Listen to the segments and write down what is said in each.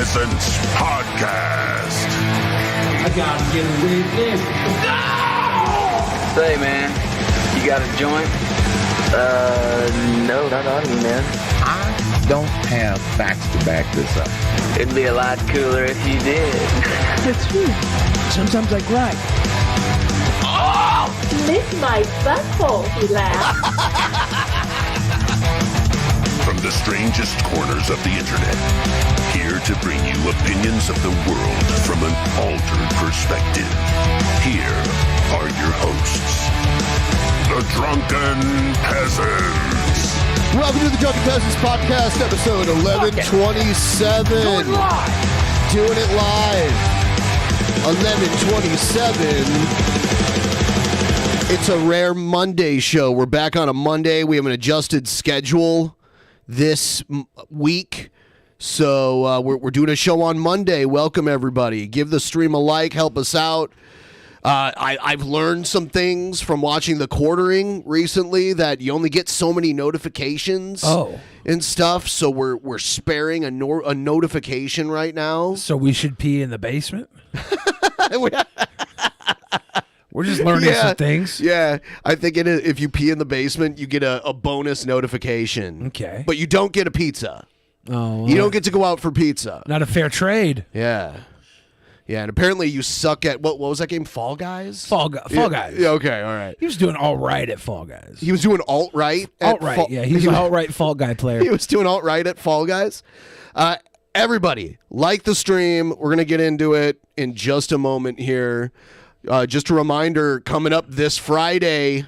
Peasants podcast. I gotta get away with this. No! Say, man, you got a joint? No, not on me, man. I don't have facts to back this up. It'd be a lot cooler if you did. That's true. Sometimes I cry. Oh! Lick my butthole, he laughed. From the strangest corners of the internet, here to bring you opinions of the world from an altered perspective. Here are your hosts, the Drunken Peasants. Welcome to the Drunken Peasants podcast, episode 1127. Doing it live. 1127. It's a rare Monday show. We're back on a Monday. We have an adjusted schedule this week. So we're doing a show on Monday. Welcome, everybody. Give the stream a like. Help us out. I've learned some things from watching the quartering recently that you only get so many notifications and stuff. So we're sparing a notification right now. So we should pee in the basement? We're just learning some things. Yeah, I think if you pee in the basement, you get a bonus notification. Okay. But you don't get a pizza. Oh, well, you don't get to go out for pizza. Not a fair trade. Yeah. Yeah, and apparently you suck at, what was that game, Fall Guys? Fall Guys. Yeah, okay, all right. He was doing all right at Fall Guys. He was doing alt-right? Alt-right, yeah. He's an alt-right Fall Guy player. He was doing alt-right at Fall Guys. Everybody, like the stream. We're going to get into it in just a moment here. Just a reminder, coming up this Friday,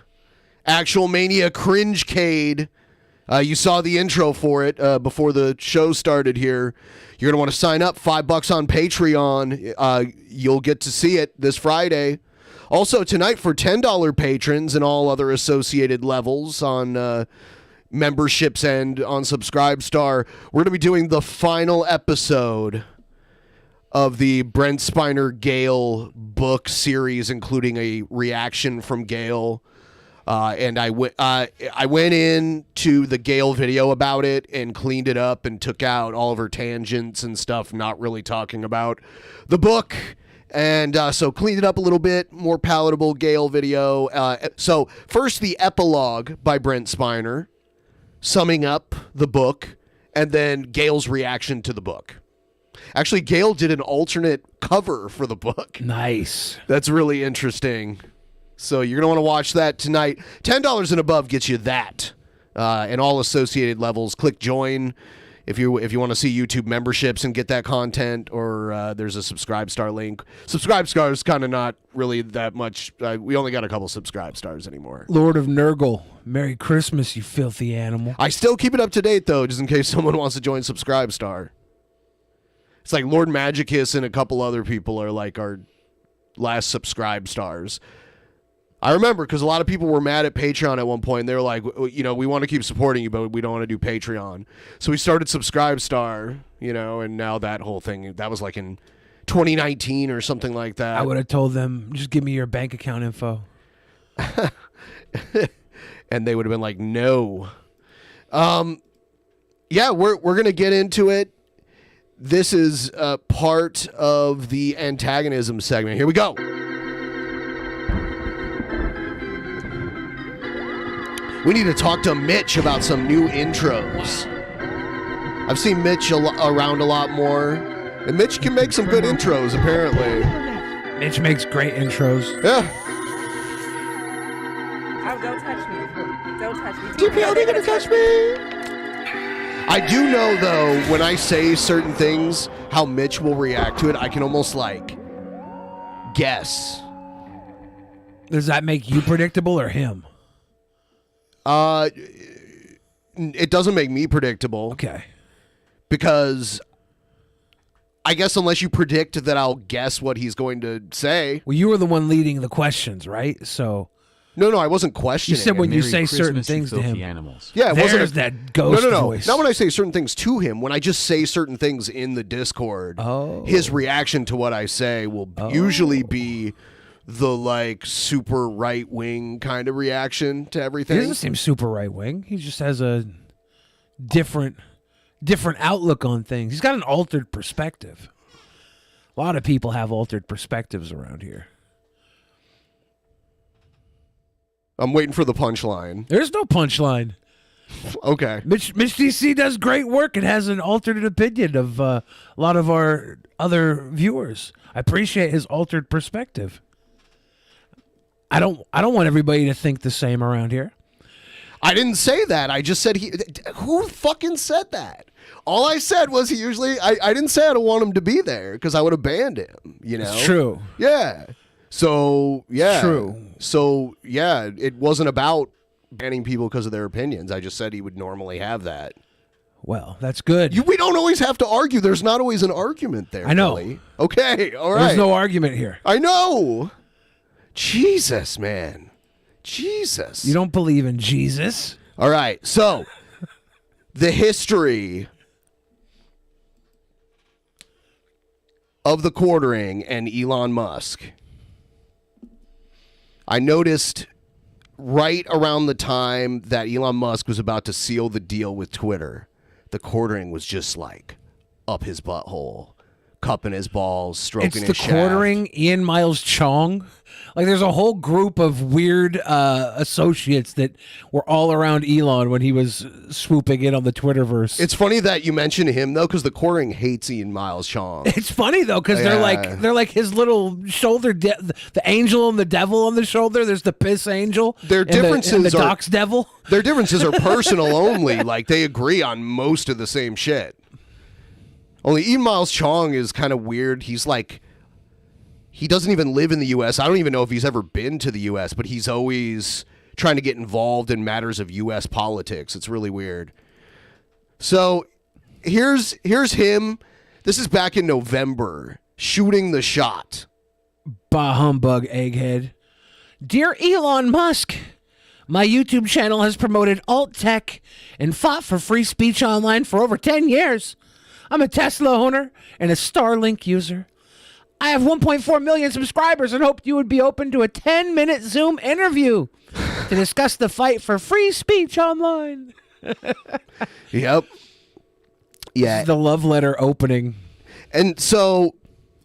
Actual Mania Cringecade. You saw the intro for it before the show started here. You're going to want to sign up, $5 on Patreon. You'll get to see it this Friday. Also, tonight for $10 patrons and all other associated levels on memberships and on Subscribestar, we're going to be doing the final episode of the Brent Spiner Gale book series, including a reaction from Gale. And I went into the Gale video about it and cleaned it up and took out all of her tangents and stuff, not really talking about the book. And so cleaned it up a little bit, more palatable Gale video. So first the epilogue by Brent Spiner, summing up the book, and then Gale's reaction to the book. Actually, Gale did an alternate cover for the book. Nice. That's really interesting. So you're going to want to watch that tonight. $10 and above gets you that. And all associated levels. Click join if you want to see YouTube memberships and get that content, or there's a Subscribestar link. Subscribestar is kind of not really that much. We only got a couple Subscribestars anymore. Lord of Nurgle, Merry Christmas, you filthy animal. I still keep it up to date, though, just in case someone wants to join Subscribestar. It's like Lord Magicus and a couple other people are like our last Subscribestars. I remember because a lot of people were mad at Patreon at one point. And they were like, we want to keep supporting you, but we don't want to do Patreon. So we started Subscribestar, and now that whole thing, that was like in 2019 or something like that. I would have told them, just give me your bank account info. And they would have been like, no. Yeah, we're going to get into it. This is part of the antagonism segment. Here we go. We need to talk to Mitch about some new intros. I've seen Mitch around a lot more, and Mitch can make some good intros, apparently. Mitch makes great intros. Yeah. Oh, don't touch me. Don't touch me. DPL, they're gonna touch me. I do know, though, when I say certain things, how Mitch will react to it. I can almost, guess. Does that make you predictable or him? It doesn't make me predictable. Okay. Because I guess unless you predict that I'll guess what he's going to say. Well, you were the one leading the questions, right? So No, I wasn't questioning. You said when it. you say certain things to him. Animals. Yeah, it There's that ghost voice. Not when I say certain things to him. When I just say certain things in the Discord, his reaction to what I say will usually be the super right wing kind of reaction to everything. He doesn't seem super right wing. He just has a different different outlook on things. He's got an altered perspective. A lot of people have altered perspectives around here. I'm waiting for the punchline. There's no punchline. Okay. Mitch DC does great work and has an alternate opinion of a lot of our other viewers. I appreciate his altered perspective. I don't want everybody to think the same around here. I didn't say that. I just said who fucking said that? All I said was I didn't say I don't want him to be there because I would have banned him, you know? It's true. Yeah. So, yeah. True. So, yeah, it wasn't about banning people because of their opinions. I just said he would normally have that. Well, that's good. We don't always have to argue. There's not always an argument there. I know. Billy. Okay, all right. There's no argument here. I know. Jesus, man. Jesus. You don't believe in Jesus? All right, so the history of the quartering and Elon Musk. I noticed right around the time that Elon Musk was about to seal the deal with Twitter, the quartering was just like up his butthole, cupping his balls, stroking his shaft. It's the quartering Ian Miles Chong. Like, there's a whole group of weird associates that were all around Elon when he was swooping in on the Twitterverse. It's funny that you mention him though, because the quartering hates Ian Miles Chong. It's funny though, because they're like his little shoulder, the angel and the devil on the shoulder. There's the piss angel. Their differences and the are Doc's devil. Their differences are personal only. Like, they agree on most of the same shit. Only Ian Miles Chong is kind of weird. He's like, he doesn't even live in the U.S. I don't even know if he's ever been to the U.S., but he's always trying to get involved in matters of U.S. politics. It's really weird. So here's him. This is back in November, shooting the shot. Bah humbug, egghead. Dear Elon Musk, my YouTube channel has promoted alt tech and fought for free speech online for over 10 years. I'm a Tesla owner and a Starlink user. I have 1.4 million subscribers and hoped you would be open to a 10-minute Zoom interview to discuss the fight for free speech online. Yep. Yeah. This is the love letter opening. And so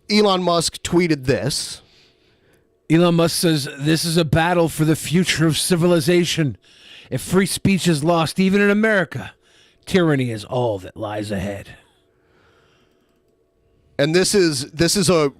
Elon Musk tweeted this. Elon Musk says, this is a battle for the future of civilization. If free speech is lost, even in America, tyranny is all that lies ahead. And this is a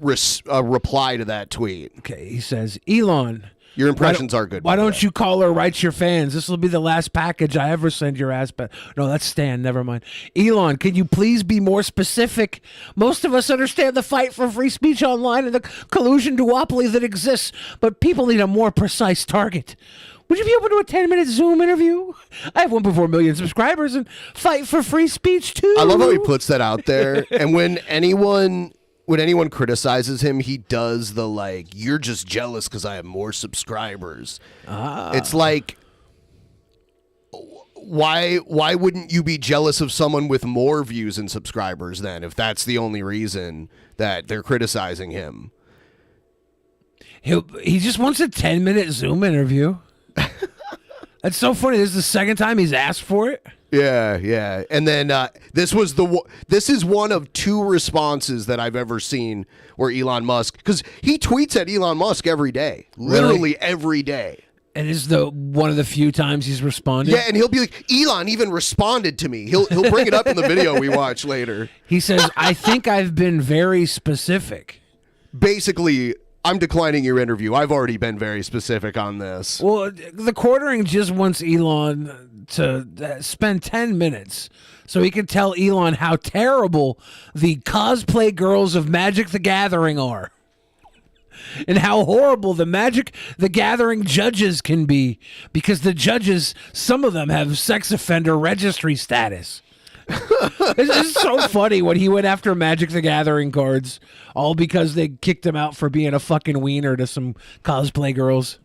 reply to that tweet. Okay, he says, Elon, your impressions are good. Why don't you call or write your fans? This will be the last package I ever send your ass back. No, that's Stan. Never mind. Elon, can you please be more specific? Most of us understand the fight for free speech online and the collusion duopoly that exists, but people need a more precise target. Would you be open to a 10-minute Zoom interview? I have 1.4 million subscribers and fight for free speech too. I love how he puts that out there. And when anyone criticizes him, he does the like, you're just jealous because I have more subscribers. It's like, why wouldn't you be jealous of someone with more views and subscribers then, if that's the only reason that they're criticizing him? He just wants a 10-minute Zoom interview. That's so funny. This is the second time he's asked for it. Yeah. And then this is one of two responses that I've ever seen where Elon Musk, because he tweets at Elon Musk every day, literally every day. And is one of the few times he's responded. Yeah, and he'll be like, Elon even responded to me. He'll bring it up in the video we watch later. He says, I think I've been very specific. Basically, I'm declining your interview. I've already been very specific on this. Well, the quartering just wants Elon to spend 10 minutes so he can tell Elon how terrible the cosplay girls of Magic the Gathering are. And how horrible the Magic the Gathering judges can be, because the judges, some of them have sex offender registry status. It's so funny when he went after Magic the Gathering cards, all because they kicked him out for being a fucking wiener to some cosplay girls.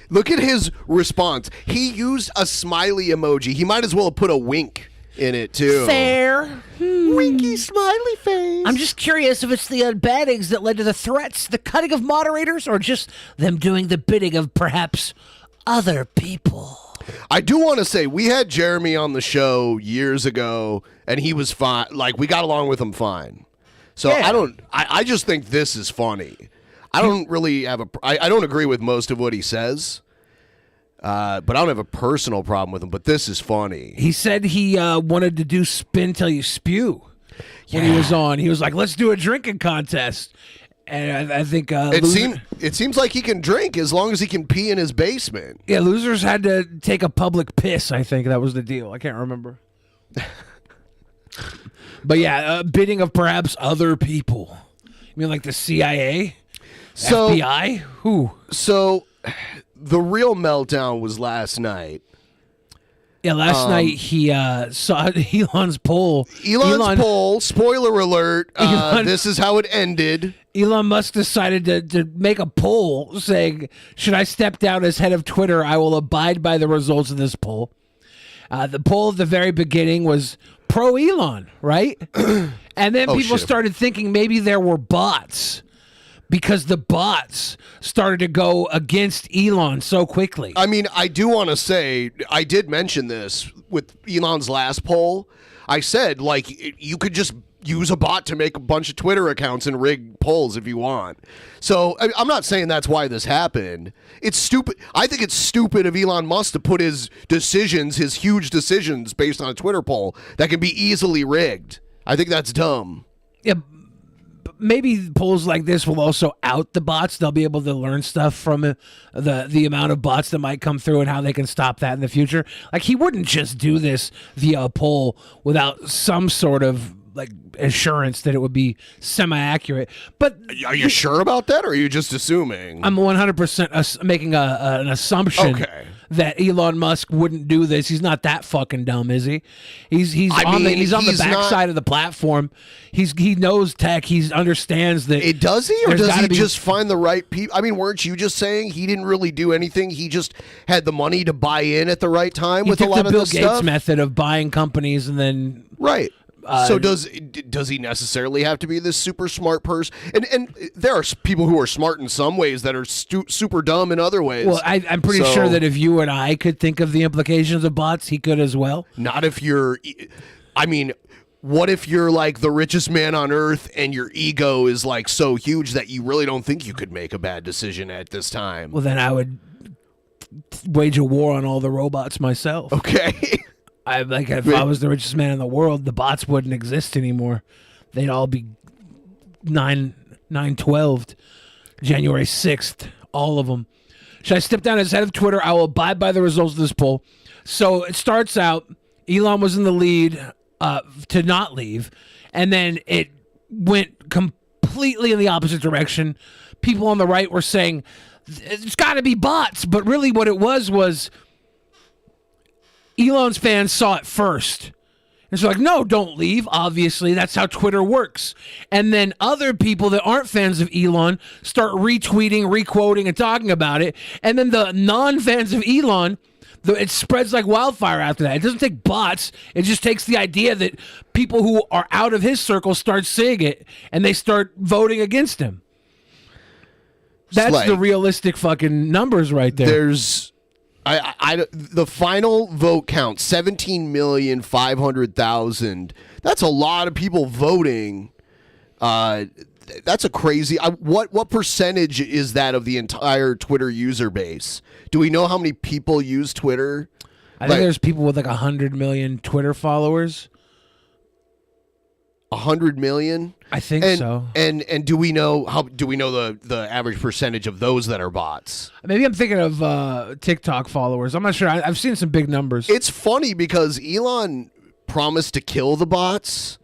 Look at his response. He used a smiley emoji. He might as well have put a wink in it too. Fair. Winky smiley face. I'm just curious if it's the unbattings that led to the threats, the cutting of moderators, or just them doing the bidding of perhaps other people. I do want to say we had Jeremy on the show years ago, and he was fine. Like, we got along with him fine. So Yeah. I just think this is funny. I don't really have I don't agree with most of what he says, but I don't have a personal problem with him. But this is funny. He said he wanted to do spin till you spew when he was on. He was like, let's do a drinking contest. And I think It seems like he can drink as long as he can pee in his basement. Yeah, losers had to take a public piss. I think that was the deal. I can't remember. But yeah, bidding of perhaps other people. You mean like the CIA, FBI? Who? So the real meltdown was last night. Yeah, last night he saw Elon's poll. Elon's poll, spoiler alert, this is how it ended. Elon Musk decided to make a poll saying, should I step down as head of Twitter? I will abide by the results of this poll. The poll at the very beginning was pro Elon, right? And then people started thinking maybe there were bots because the bots started to go against Elon so quickly. I mean, I do want to say, I did mention this with Elon's last poll. I said, like, you could just use a bot to make a bunch of Twitter accounts and rig polls if you want. So I'm not saying that's why this happened. It's stupid. I think it's stupid of Elon Musk to put his decisions, his huge decisions, based on a Twitter poll that can be easily rigged. I think that's dumb. Yeah, maybe polls like this will also out the bots. They'll be able to learn stuff from the amount of bots that might come through and how they can stop that in the future. Like, he wouldn't just do this via a poll without some sort of like assurance that it would be semi-accurate. But are you sure about that, or are you just assuming? I'm 100% making an assumption that Elon Musk wouldn't do this. He's not that fucking dumb, is he? He's on the backside of the platform. He knows tech. He understands that. Does he, or does he just find the right people? I mean, weren't you just saying he didn't really do anything? He just had the money to buy in at the right time with a lot of Bill this Gates stuff? method of buying companies and then so does he necessarily have to be this super smart person? And there are people who are smart in some ways that are super dumb in other ways. Well, I'm pretty sure that if you and I could think of the implications of bots, he could as well. Not if you're. I mean, what if you're like the richest man on earth and your ego is like so huge that you really don't think you could make a bad decision at this time? Well, then I would wage a war on all the robots myself. Okay. If I was the richest man in the world, the bots wouldn't exist anymore. They'd all be 9/12, January 6th, all of them. Should I step down as head of Twitter? I will abide by the results of this poll. So it starts out, Elon was in the lead to not leave, and then it went completely in the opposite direction. People on the right were saying, it's got to be bots, but really what it was Elon's fans saw it first. And so like, no, don't leave. Obviously, that's how Twitter works. And then other people that aren't fans of Elon start retweeting, requoting, and talking about it. And then the non-fans of Elon, it spreads like wildfire after that. It doesn't take bots. It just takes the idea that people who are out of his circle start seeing it, and they start voting against him. That's the realistic fucking numbers right there. There's... the final vote count, 17,500,000. That's a lot of people voting. That's a crazy. What percentage is that of the entire Twitter user base? Do we know how many people use Twitter? I think there's people with like 100 million Twitter followers. 100 million? I think so. And do we know the average percentage of those that are bots? Maybe I'm thinking of TikTok followers. I'm not sure. I've seen some big numbers. It's funny because Elon promised to kill the bots,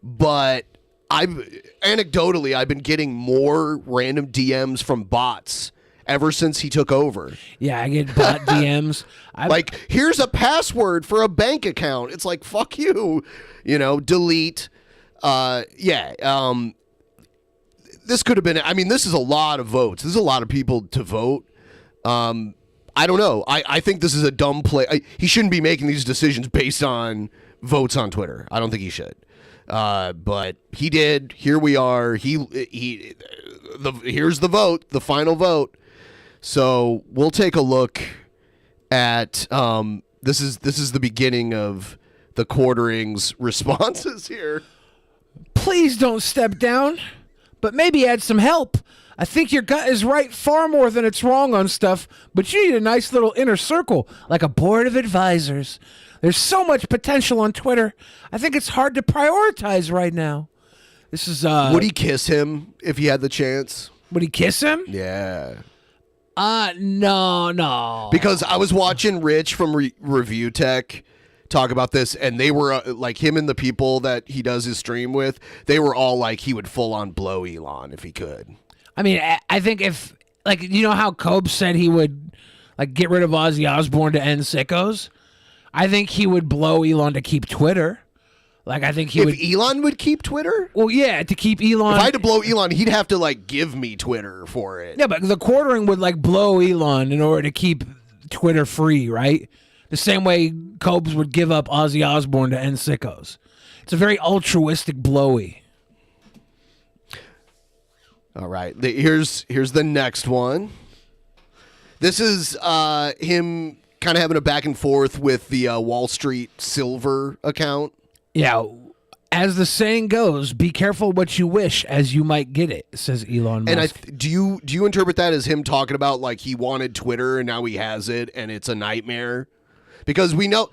but I've been getting more random DMs from bots ever since he took over. Yeah, I get bot DMs. Like, here's a password for a bank account. It's like, fuck you, delete. This could have been, this is a lot of votes. This is a lot of people to vote. I don't know. I think this is a dumb play. He shouldn't be making these decisions based on votes on Twitter. I don't think he should. But he did. Here we are. Here's the vote, the final vote. So we'll take a look at this is the beginning of the quartering's responses here. Please don't step down, but maybe add some help. I think your gut is right far more than it's wrong on stuff, but you need a nice little inner circle, like a board of advisors. There's so much potential on Twitter. I think it's hard to prioritize right now. This is Would he kiss him if he had the chance? Would he kiss him? Yeah. No. Because I was watching Rich from Review Tech talk about this, and they were like, him and the people that he does his stream with, they were all like, he would full on blow Elon if he could. I mean, I think if, like, you know how Cope said he would, like, get rid of Ozzy Osbourne to end sickos? I think he would blow Elon to keep Twitter. Like, I think he would. Elon would keep Twitter? Well, yeah, to keep Elon. If I had to blow Elon, he'd have to, like, give me Twitter for it. Yeah, but the quartering would, like, blow Elon in order to keep Twitter free, right? The same way Cobes would give up Ozzy Osbourne to end sickos. It's a very altruistic blowy. All right, here's the next one. This is him kind of having a back and forth with the Wall Street Silver account. Yeah, as the saying goes, be careful what you wish, as you might get it, says Elon Musk. And do you interpret that as him talking about, like, he wanted Twitter and now he has it and it's a nightmare? Because we know,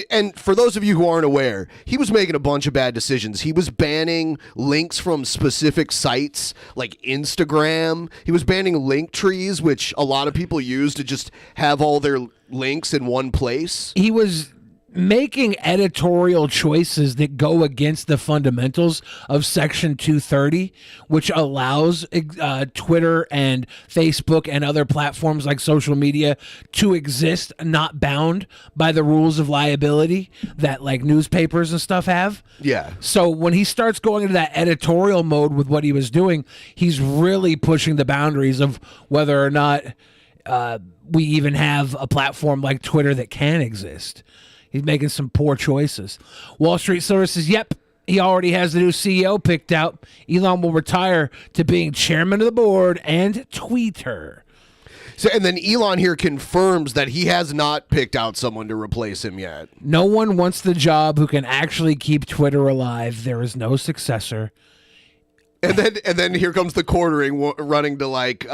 and for those of you who aren't aware, he was making a bunch of bad decisions. He was banning links from specific sites like Instagram. He was banning link trees, which a lot of people use to just have all their links in one place. He was making editorial choices that go against the fundamentals of Section 230, which allows Twitter and Facebook and other platforms like social media to exist, not bound by the rules of liability that, like, newspapers and stuff have. Yeah. So when he starts going into that editorial mode with what he was doing, he's really pushing the boundaries of whether or not we even have a platform like Twitter that can exist. He's making some poor choices. Wall Street Silver says, yep, he already has the new CEO picked out. Elon will retire to being chairman of the board and tweeter. So, and then Elon here confirms that he has not picked out someone to replace him yet. No one wants the job who can actually keep Twitter alive. There is no successor. And then here comes the quartering running to like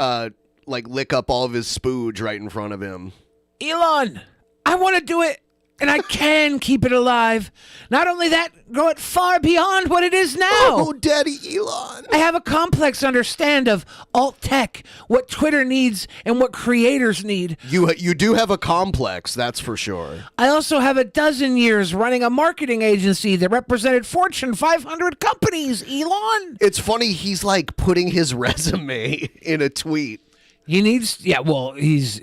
lick up all of his spooge right in front of him. Elon, I want to do it. And I can keep it alive. Not only that, grow it far beyond what it is now. Oh, Daddy Elon. I have a complex understand of alt tech, what Twitter needs and what creators need. You do have a complex, that's for sure. I also have a dozen years running a marketing agency that represented Fortune 500 companies, Elon. It's funny, he's like putting his resume in a tweet. He needs, yeah, well, he's...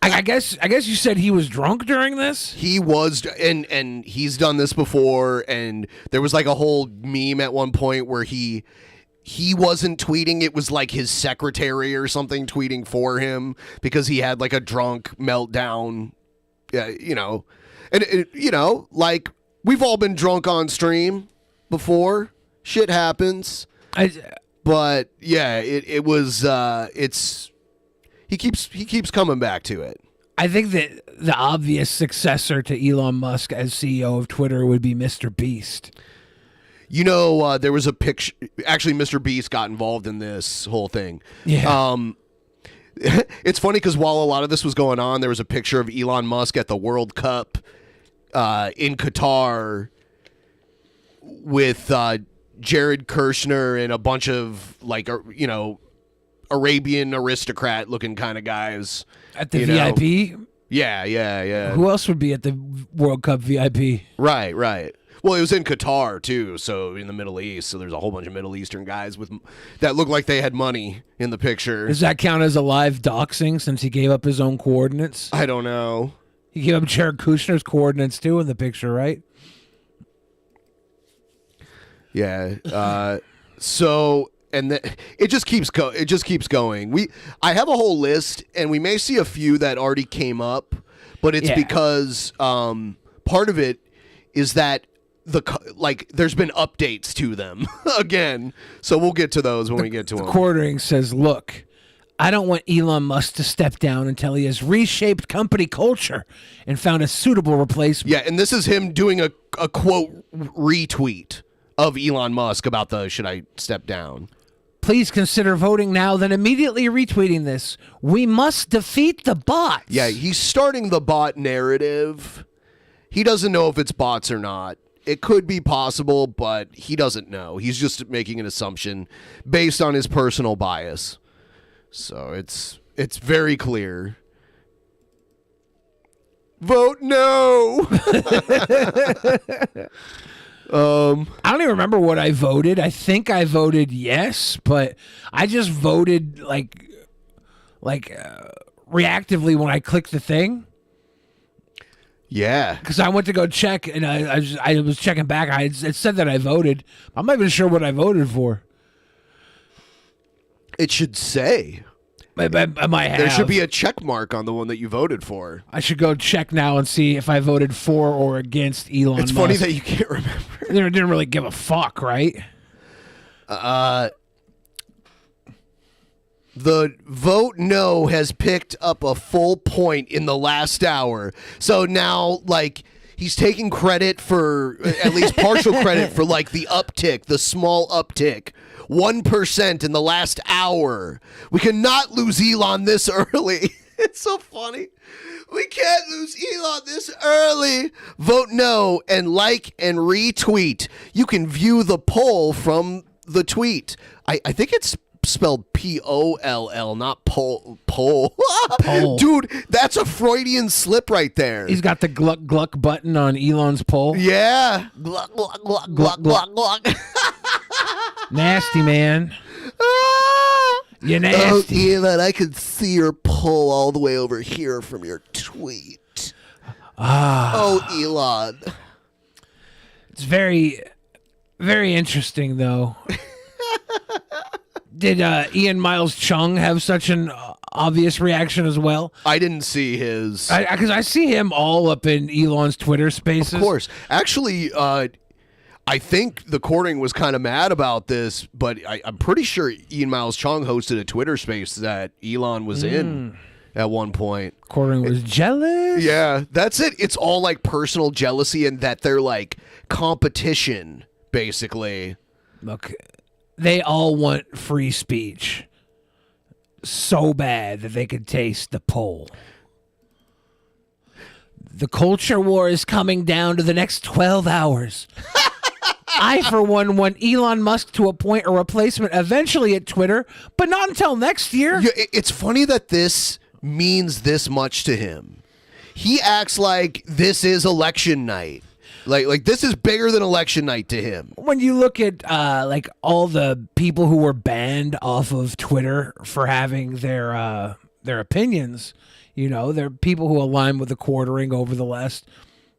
I guess you said he was drunk during this? He was, and he's done this before, and there was like a whole meme at one point where he wasn't tweeting, it was like his secretary or something tweeting for him because he had like a drunk meltdown, you know. And, you know, like, we've all been drunk on stream before. Shit happens. But, yeah, it was, he keeps coming back to it. I think that the obvious successor to Elon Musk as CEO of Twitter would be Mr. Beast. You know, there was a picture. Actually, Mr. Beast got involved in this whole thing. Yeah. It's funny because while a lot of this was going on, there was a picture of Elon Musk at the World Cup in Qatar with Jared Kushner and a bunch of, like, you know, Arabian aristocrat looking kind of guys. At the VIP? Yeah. Who else would be at the World Cup VIP? Right. Well, it was in Qatar, too, so in the Middle East. So there's a whole bunch of Middle Eastern guys that looked like they had money in the picture. Does that count as a live doxing since he gave up his own coordinates? I don't know. He gave up Jared Kushner's coordinates, too, in the picture, right? Yeah. So... And it just keeps going. I have a whole list, and we may see a few that already came up, but it's because part of it is that there's been updates to them again. So we'll get to those when we get to them. The quartering says, "Look, I don't want Elon Musk to step down until he has reshaped company culture and found a suitable replacement. Yeah, and this is him doing a quote retweet of Elon Musk about the should I step down. Please consider voting now, then immediately retweeting this. We must defeat the bots. Yeah, he's starting the bot narrative. He doesn't know if it's bots or not. It could be possible, but he doesn't know. He's just making an assumption based on his personal bias. So it's very clear. Vote no. I don't even remember what I voted. I think I voted yes, but I just voted like reactively when I clicked the thing. Yeah, because I went to go check and I was checking back. It said that I voted. I'm not even sure what I voted for. It should say. I might have. There should be a check mark on the one that you voted for. I should go check now and see if I voted for or against Elon Musk. It's funny that you can't remember. They didn't really give a fuck, right? The vote no has picked up a full point in the last hour. So now, like, he's taking credit for, at least partial credit for, like, the uptick, the small uptick. 1% in the last hour. We cannot lose Elon this early. It's so funny. We can't lose Elon this early. Vote no and like and retweet. You can view the poll from the tweet. I think it's spelled P-O-L-L, not poll. Poll. Dude, that's a Freudian slip right there. He's got the gluck gluck button on Elon's poll. Yeah. Gluck, gluck, gluck, gluck, gluck, gluck. Nasty, man. You're Oh, nasty. Elon, I can see your poll all the way over here from your tweet. Oh, Elon. It's very, very interesting, though. Did Ian Miles Chung have such an obvious reaction as well? I didn't see his. Because I see him all up in Elon's Twitter spaces. Of course. Actually, I think the Courting was kind of mad about this, but I'm pretty sure Ian Miles Chung hosted a Twitter space that Elon was in at one point. Courting was jealous? Yeah, that's it. It's all like personal jealousy and that they're like competition, basically. Look, they all want free speech so bad that they could taste the poll. The culture war is coming down to the next 12 hours. I, for one, want Elon Musk to appoint a replacement eventually at Twitter, but not until next year. Yeah, it's funny that this means this much to him. He acts like this is election night. Like this is bigger than election night to him. When you look at like all the people who were banned off of Twitter for having their opinions, you know, they're people who align with the Quartering over the last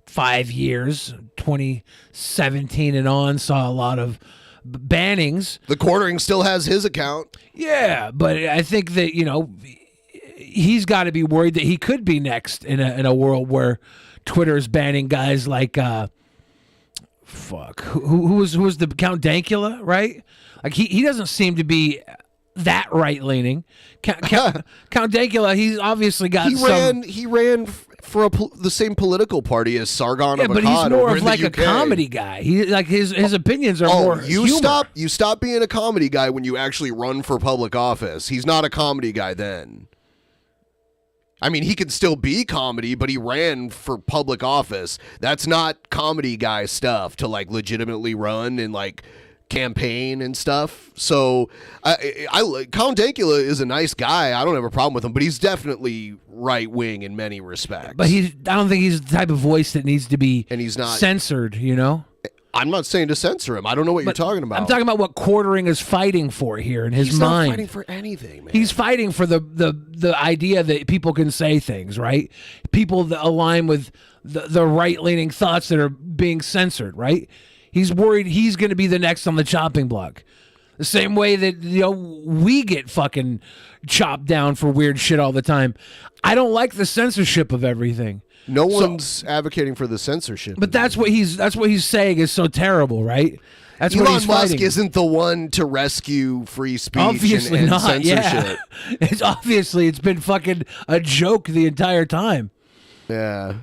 5 years. 2017 and on saw a lot of bannings. The Quartering still has his account. Yeah, but I think that, you know, he's got to be worried that he could be next in a world where Twitter is banning guys like who was the Count Dankula, right? Like he doesn't seem to be that right leaning. Count Dankula, he's obviously got He ran for the same political party as Sargon of Akkad. But he's more of like a UK. comedy guy. He like his opinions are more you humor. stop being a comedy guy when you actually run for public office. He's not a comedy guy then. I mean, he could still be comedy, but he ran for public office. That's not comedy guy stuff to like legitimately run and like campaign and stuff. So Count Dankula is a nice guy. I don't have a problem with him, but he's definitely right wing in many respects. But I don't think he's the type of voice that needs to be and he's not censored, you know? I'm not saying to censor him. I don't know what you're talking about. I'm talking about what Quartering is fighting for here in his mind. He's not fighting for anything, man. He's fighting for the idea that people can say things, right? People that align with the right-leaning thoughts that are being censored, right? He's worried he's going to be the next on the chopping block. The same way that, you know, we get fucking chopped down for weird shit all the time. I don't like the censorship of everything. No one's advocating for the censorship. But that's what he's saying is so terrible, right? That's what Elon he's Musk fighting. isn't the one to rescue free speech Obviously and not. censorship. Yeah. It's been fucking a joke the entire time. Yeah.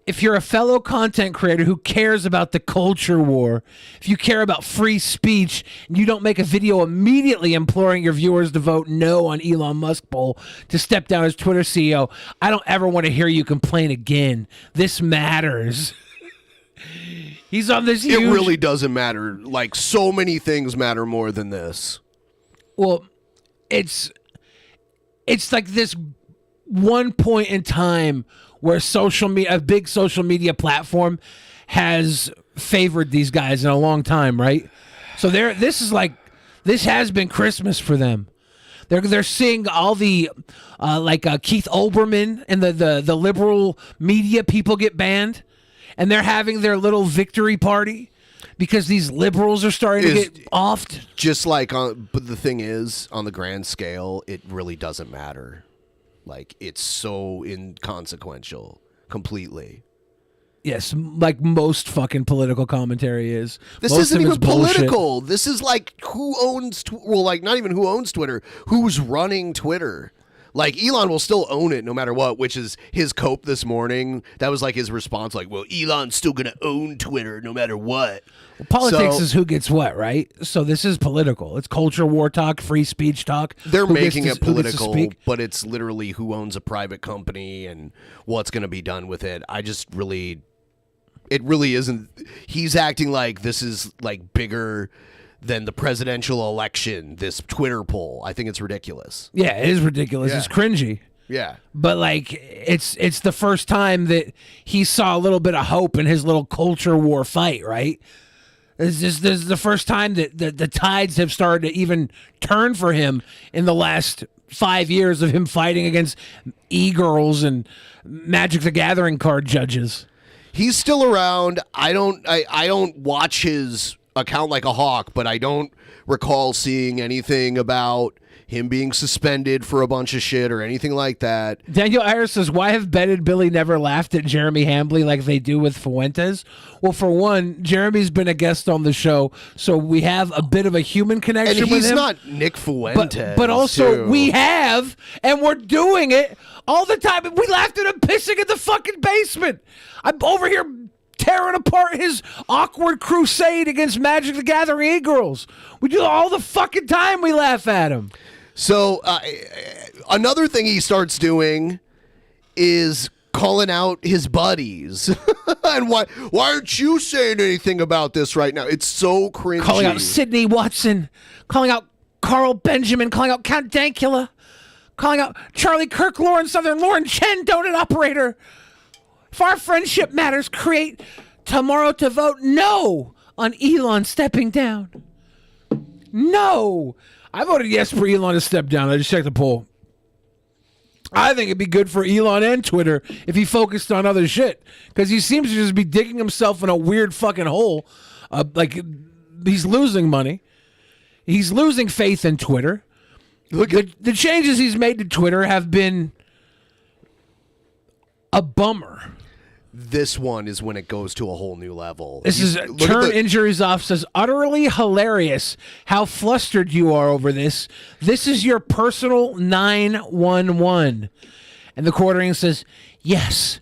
If you're a fellow content creator who cares about the culture war, if you care about free speech, and you don't make a video immediately imploring your viewers to vote no on Elon Musk poll to step down as Twitter CEO, I don't ever want to hear you complain again. This matters. He's on this huge... It really doesn't matter. Like, so many things matter more than this. Well, it's like this one point in time where a big social media platform has favored these guys in a long time, right? So this has been Christmas for them. They're seeing all the Keith Olbermann and the liberal media people get banned, and they're having their little victory party because these liberals are starting to get offed. Just like but the thing is, on the grand scale, it really doesn't matter. Like, it's so inconsequential completely. Yes, like most fucking political commentary is. This Most isn't of even it's bullshit. political. This is like not even who owns Twitter, who's running Twitter. Like, Elon will still own it no matter what, which is his cope this morning. That was like his response, like, well, Elon's still going to own Twitter no matter what. Well, politics is who gets what, right? So this is political. It's culture war talk, free speech talk. They're Who making gets it to- who gets to political, speak. but it's literally who owns a private company and what's going to be done with it. It really isn't. He's acting like this is like bigger than the presidential election, this Twitter poll. I think it's ridiculous. Yeah, it is ridiculous. Yeah. It's cringy. Yeah. But like it's the first time that he saw a little bit of hope in his little culture war fight, right? This is the first time that the tides have started to even turn for him in the last 5 years of him fighting against e-girls and Magic the Gathering card judges. He's still around. I don't watch his account like a hawk, but I don't recall seeing anything about him being suspended for a bunch of shit or anything like that. Daniel Ayers says, why have Ben and Billy never laughed at Jeremy Hambly like they do with Fuentes? Well, for one, Jeremy's been a guest on the show, so we have a bit of a human connection And with he's him. not Nick Fuentes. But also, too. we have, and we're doing it all the time. We laughed at him pissing in the fucking basement. I'm over here tearing apart his awkward crusade against Magic the Gathering e-girls. We do it all the fucking time. We laugh at him. So another thing he starts doing is calling out his buddies. And why aren't you saying anything about this right now? It's so cringy. Calling out Sidney Watson, calling out Carl Benjamin, calling out Count Dankula, calling out Charlie Kirk, Lauren Southern, Lauren Chen, donut operator. If our friendship matters, create tomorrow to vote no on Elon stepping down. No. I voted yes for Elon to step down. I just checked the poll. I think it'd be good for Elon and Twitter if he focused on other shit. Because he seems to just be digging himself in a weird fucking hole. Like, he's losing money. He's losing faith in Twitter. Look, the changes he's made to Twitter have been a bummer. This one is when it goes to a whole new level. This is Turn Injuries Off says, utterly hilarious how flustered you are over this. This is your personal 911. And the quartering says, yes,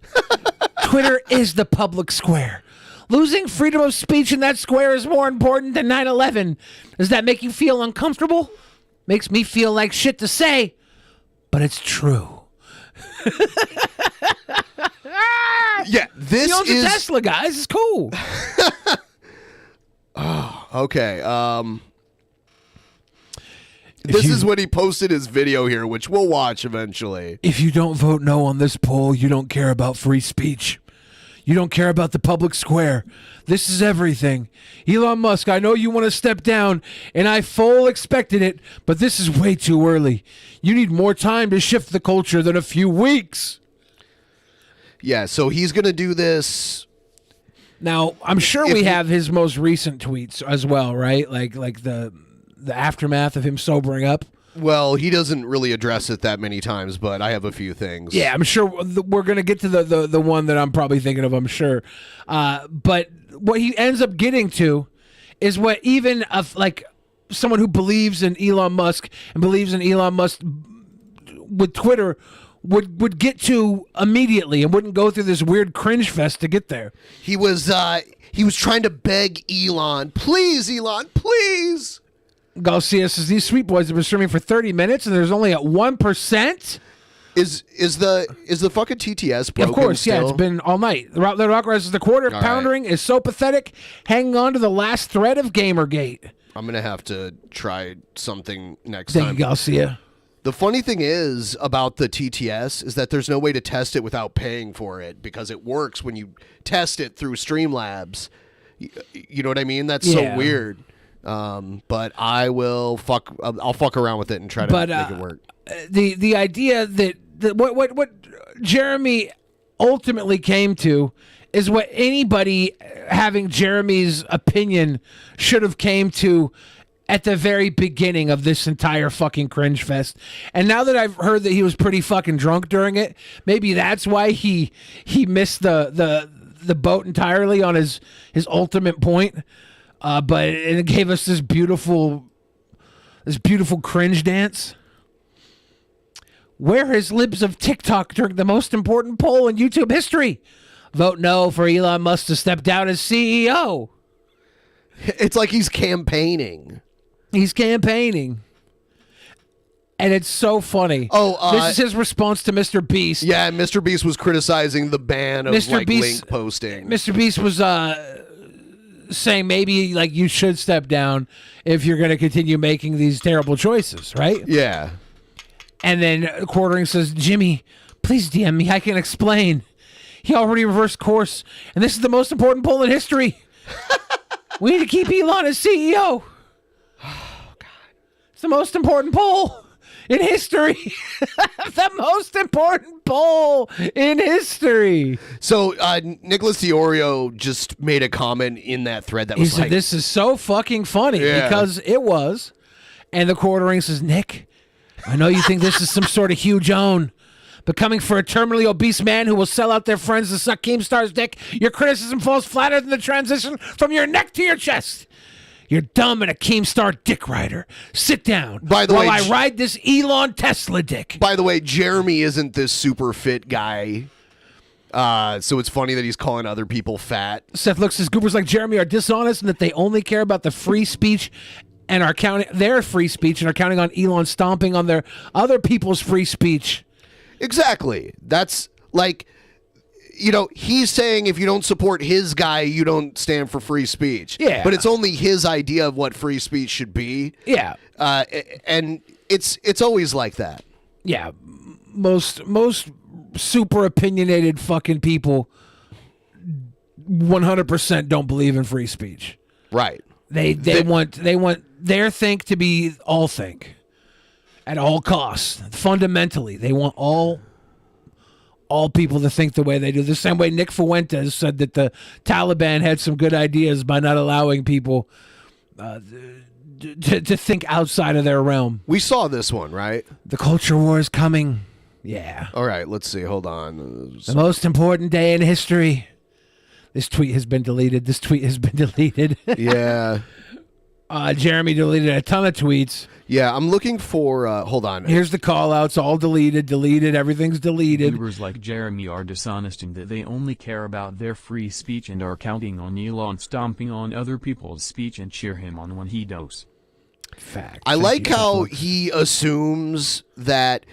Twitter is the public square. Losing freedom of speech in that square is more important than 9/11. Does that make you feel uncomfortable? Makes me feel like shit to say, but it's true. Yeah, this he owns a Tesla, guys. It's cool. Oh, okay. This is when he posted his video here, which we'll watch eventually. If you don't vote no on this poll, you don't care about free speech. You don't care about the public square. This is everything. Elon Musk, I know you want to step down, and I full expected it, but this is way too early. You need more time to shift the culture than a few weeks. Yeah, so he's going to do this. Now, I'm sure we have his most recent tweets as well, right? Like the aftermath of him sobering up. Well, he doesn't really address it that many times, but I have a few things. Yeah, I'm sure we're going to get to the one that I'm probably thinking of, I'm sure. But what he ends up getting to is what even like someone who believes in Elon Musk and believes in Elon Musk with Twitter would get to immediately and wouldn't go through this weird cringe fest to get there. He was trying to beg Elon, please, Elon, please. Garcia says these sweet boys have been streaming for 30 minutes and there's only at 1%. Is the fucking TTS broken? Of course, still? yeah, it's been all night. The rock says the quarter poundering is so pathetic, hanging on to the last thread of Gamergate. I'm gonna have to try something next Thank time. you, Garcia. The funny thing is about the TTS is that there's no way to test it without paying for it because it works when you test it through Streamlabs. You know what I mean? That's so weird. But I'll fuck around with it and try to make it work. The idea that what Jeremy ultimately came to is what anybody having Jeremy's opinion should have came to at the very beginning of this entire fucking cringe fest. And now that I've heard that he was pretty fucking drunk during it, maybe that's why he missed the boat entirely on his ultimate point. But it gave us this beautiful cringe dance. Where is libs of TikTok during the most important poll in YouTube history? Vote no for Elon Musk to step down as CEO. It's like he's campaigning. He's campaigning. And it's so funny. This is his response to Mr. Beast. Yeah, Mr. Beast was criticizing the ban of Mr. Beast, link posting. Mr. Beast was saying maybe like you should step down if you're going to continue making these terrible choices, right? Yeah. And then Quartering says, Jimmy, please DM me. I can explain. He already reversed course, and this is the most important poll in history. We need to keep Elon as CEO. Oh, God. It's the most important poll in history. The most important poll in history. So Nicholas DiOrio just made a comment in that thread that He was said, like, this is so fucking funny because it was. And the Quartering says, Nick, I know you think this is some sort of huge own, but coming for a terminally obese man who will sell out their friends to suck Keemstar's dick, your criticism falls flatter than the transition from your neck to your chest. You're dumb and a Keemstar dick rider. Sit down while I ride this Elon Tesla dick. By the way, Jeremy isn't this super fit guy. So it's funny that he's calling other people fat. Seth looks as goobers like Jeremy are dishonest and that they only care about the free speech and are counting their free speech and are counting on Elon stomping on their other people's free speech. Exactly. That's like, he's saying if you don't support his guy, you don't stand for free speech. Yeah. But it's only his idea of what free speech should be. Yeah. And it's always like that. Yeah. Most super opinionated fucking people 100% don't believe in free speech. Right. They want their think to be all think at all costs. Fundamentally, they want all people to think the way they do. The same way Nick Fuentes said that the Taliban had some good ideas by not allowing people to think outside of their realm. We saw this one, right? The culture war is coming. Yeah. All right, let's see. Hold on. The most important day in history. This tweet has been deleted. Yeah. Jeremy deleted a ton of tweets. Yeah, I'm looking for, hold on. Here's the call-outs, all deleted, everything's deleted. YouTubers like Jeremy are dishonest in that they only care about their free speech and are counting on Elon stomping on other people's speech and cheer him on when he does. Fact. I like how he assumes that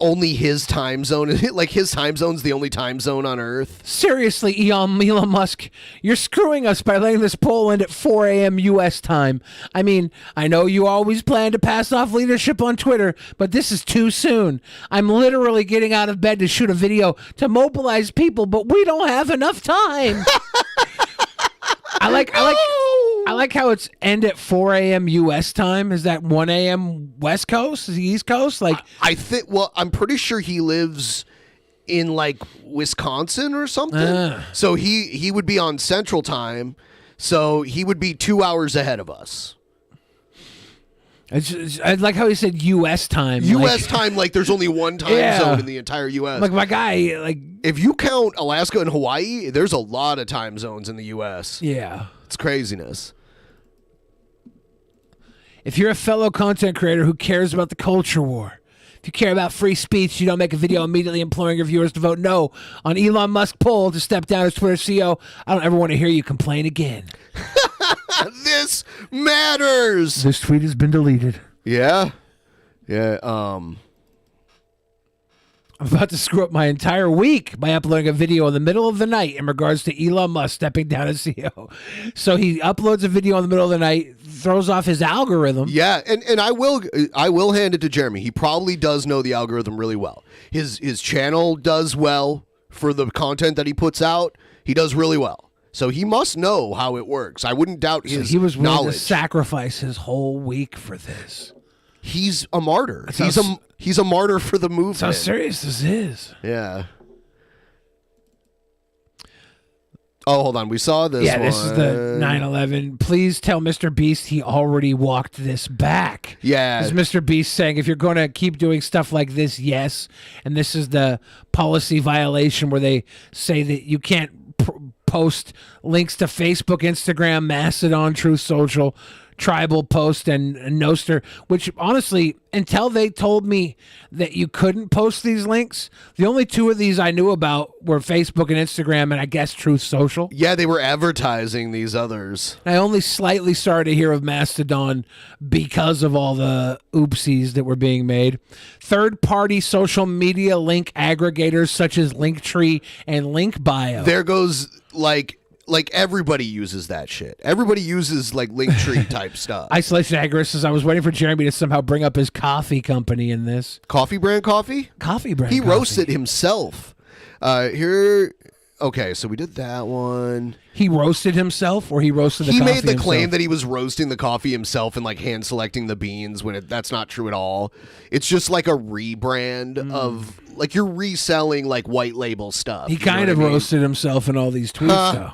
only his time zone, like his time zone's the only time zone on Earth. Seriously, Elon Musk, you're screwing us by letting this poll end at 4 a.m. U.S. time. I mean, I know you always plan to pass off leadership on Twitter, but this is too soon. I'm literally getting out of bed to shoot a video to mobilize people, but we don't have enough time. I like how it's end at 4 a.m. U.S. time. Is that 1 a.m. West Coast? Is he East Coast? Like, I think. Well, I'm pretty sure he lives in like Wisconsin or something. So he would be on Central Time. So he would be 2 hours ahead of us. I like how he said U.S. time. U.S. time, like there's only one time zone in the entire U.S. Like my guy, like if you count Alaska and Hawaii, there's a lot of time zones in the U.S. Yeah. It's craziness. If you're a fellow content creator who cares about the culture war, if you care about free speech, you don't make a video immediately imploring your viewers to vote no on Elon Musk poll to step down as Twitter CEO. I don't ever want to hear you complain again. This matters. This tweet has been deleted. Yeah. Yeah. I'm about to screw up my entire week by uploading a video in the middle of the night in regards to Elon Musk stepping down as CEO. So he uploads a video in the middle of the night, throws off his algorithm. Yeah, and I will hand it to Jeremy. He probably does know the algorithm really well. His channel does well for the content that he puts out. He does really well. So he must know how it works. I wouldn't doubt his knowledge. He was willing to sacrifice his whole week for this. He's a martyr. He's a martyr for the movement. That's how serious this is. Yeah. Oh, hold on. We saw this Yeah, this is the 9/11. Please tell Mr. Beast he already walked this back. Yeah. This is Mr. Beast saying, if you're going to keep doing stuff like this, yes. And this is the policy violation where they say that you can't post links to Facebook, Instagram, Mastodon, Truth Social, Tribal Post, and Noster, which honestly, until they told me that you couldn't post these links, the only two of these I knew about were Facebook and Instagram, and I guess Truth Social. Yeah, they were advertising these others. I only slightly started to hear of Mastodon because of all the oopsies that were being made. Third-party social media link aggregators such as Linktree and Linkbio. There goes like everybody uses that shit. Everybody uses like Linktree type stuff. Isolation Agorist says, I was waiting for Jeremy to somehow bring up his coffee company in this. Coffee brand coffee? Coffee brand He coffee. roasted himself. Okay, so we did that one. He roasted himself, or he roasted the coffee He made the claim himself? that he was roasting the coffee himself and like hand selecting the beans when that's not true at all. It's just like a rebrand of like you're reselling like white label stuff. He kind of roasted himself in all these tweets, though.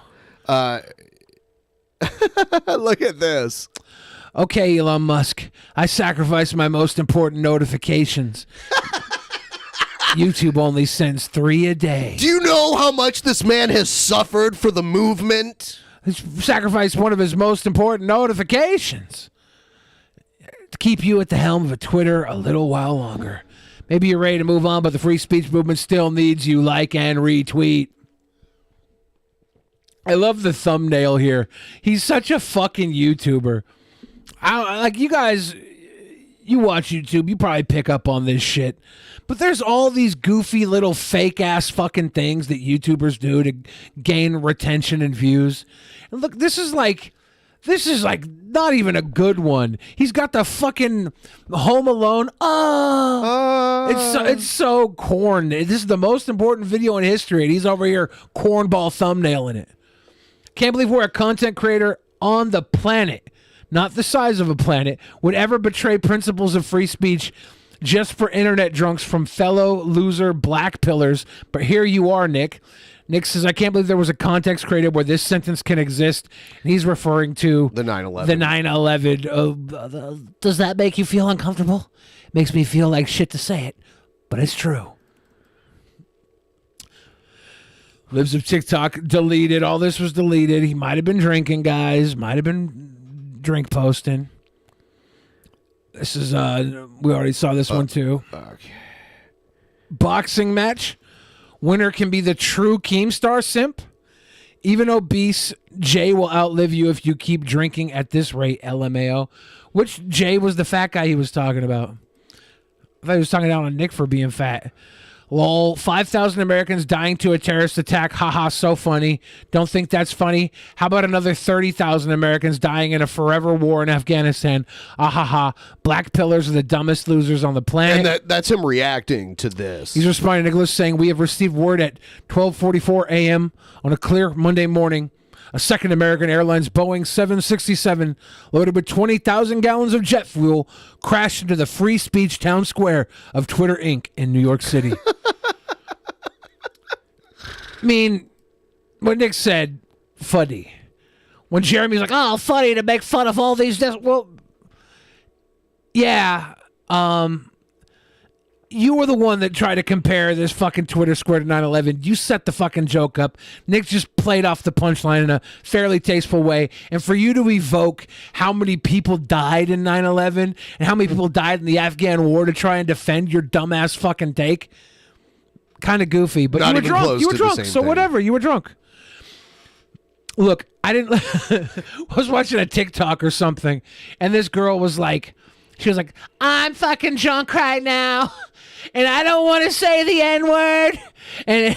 Look at this. Okay, Elon Musk, I sacrificed my most important notifications. YouTube only sends 3 a day. Do you know how much this man has suffered for the movement? He's sacrificed one of his most important notifications to keep you at the helm of a Twitter a little while longer. Maybe you're ready to move on, but the free speech movement still needs you. Like and retweet. I love the thumbnail here. He's such a fucking YouTuber. Like you guys, you watch YouTube, you probably pick up on this shit. But there's all these goofy little fake ass fucking things that YouTubers do to gain retention and views. And look, this is like not even a good one. He's got the fucking Home Alone. It's so corn. This is the most important video in history, and he's over here cornball thumbnailing it. Can't believe we're a content creator on the planet, not the size of a planet, would ever betray principles of free speech just for internet drunks from fellow loser black pillars. But here you are, Nick. Nick says, I can't believe there was a context created where this sentence can exist. And he's referring to the 9/11. The 9/11. Does that make you feel uncomfortable? Makes me feel like shit to say it, but it's true. Lives of TikTok deleted. All this was deleted. He might have been drinking, guys. Might have been drink posting. This is, we already saw this one too. Okay. Boxing match. Winner can be the true Keemstar simp. Even obese Jay will outlive you if you keep drinking at this rate, LMAO. Which Jay was the fat guy he was talking about? I thought he was talking down on Nick for being fat. Lol, 5,000 Americans dying to a terrorist attack. Haha, so funny. Don't think that's funny. How about another 30,000 Americans dying in a forever war in Afghanistan? Ahaha, black pillars are the dumbest losers on the planet. And that's him reacting to this. He's responding to Nicholas saying, we have received word at 12:44 a.m. on a clear Monday morning. A second American Airlines Boeing 767 loaded with 20,000 gallons of jet fuel crashed into the free speech town square of Twitter Inc. in New York City. I mean, what Nick said, funny. When Jeremy's like, oh, funny to make fun of all these deaths. Well, Yeah. You were the one that tried to compare this fucking Twitter square to 9/11. You set the fucking joke up. Nick just played off the punchline in a fairly tasteful way. And for you to evoke how many people died in 9/11 and how many people died in the Afghan war to try and defend your dumbass fucking take, kind of goofy. But Not you were even drunk. close You were to the drunk. same So thing. whatever. You were drunk. Look, I didn't. I was watching a TikTok or something, and this girl was like, she was like, "I'm fucking drunk right now, and I don't want to say the N word," and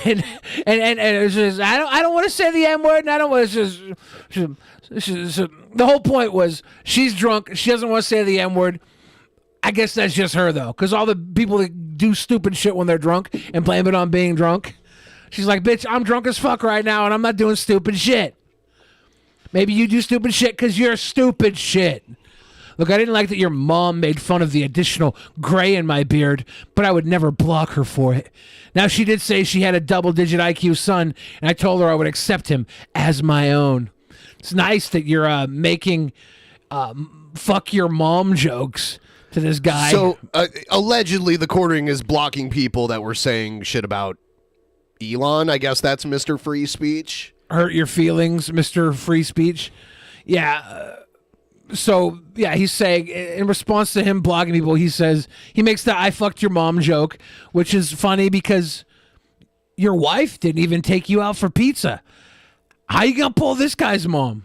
it was just, I don't want to say the N word, and I don't want to just. The whole point was she's drunk. She doesn't want to say the N word. I guess that's just her though, because all the people that do stupid shit when they're drunk and blame it on being drunk. She's like, "Bitch, I'm drunk as fuck right now, and I'm not doing stupid shit." Maybe you do stupid shit because you're stupid shit. Look, I didn't like that your mom made fun of the additional gray in my beard, but I would never block her for it. Now, she did say she had a double-digit IQ son, and I told her I would accept him as my own. It's nice that you're making fuck your mom jokes to this guy. So, allegedly, the quartering is blocking people that were saying shit about Elon. I guess that's Mr. Free Speech. Hurt your feelings, Mr. Free Speech. Yeah. So, yeah, he's saying, in response to him blogging people, he says, he makes the "I fucked your mom" joke, which is funny because your wife didn't even take you out for pizza. How you gonna pull this guy's mom?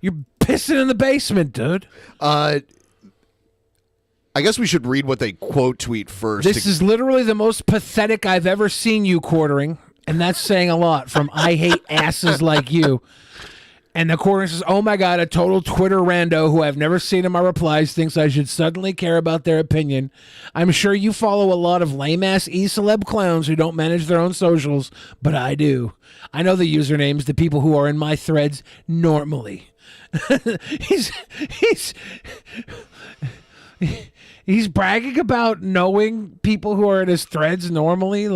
You're pissing in the basement, dude. I guess we should read what they quote tweet first. This is literally the most pathetic I've ever seen you quartering, and that's saying a lot from "I hate asses like you." And the quartering says, "Oh my God, a total Twitter rando who I've never seen in my replies thinks I should suddenly care about their opinion. I'm sure you follow a lot of lame-ass e-celeb clowns who don't manage their own socials, but I do. I know the usernames, the people who are in my threads normally." He's bragging about knowing people who are in his threads normally.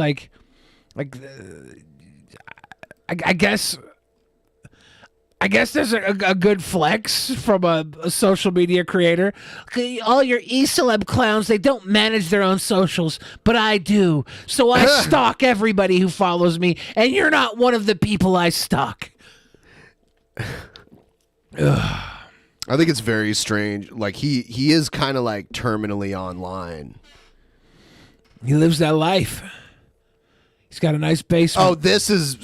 I guess there's a good flex from a social media creator. Okay, all your e-celeb clowns, they don't manage their own socials, but I do. So I stalk everybody who follows me, and you're not one of the people I stalk. I think it's very strange. Like he is kind of like terminally online. He lives that life. He's got a nice basement. Oh, this is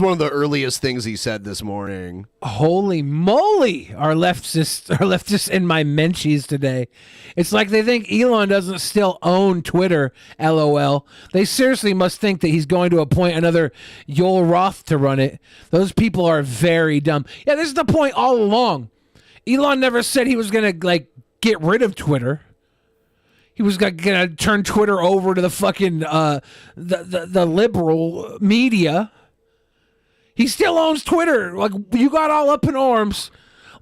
one of the earliest things he said this morning. Holy moly! Our leftists in my menchies today. It's like they think Elon doesn't still own Twitter, LOL. They seriously must think that he's going to appoint another Yoel Roth to run it. Those people are very dumb. Yeah, this is the point all along. Elon never said he was going to get rid of Twitter. He was gonna turn Twitter over to the fucking the liberal media. He still owns Twitter. Like, you got all up in arms,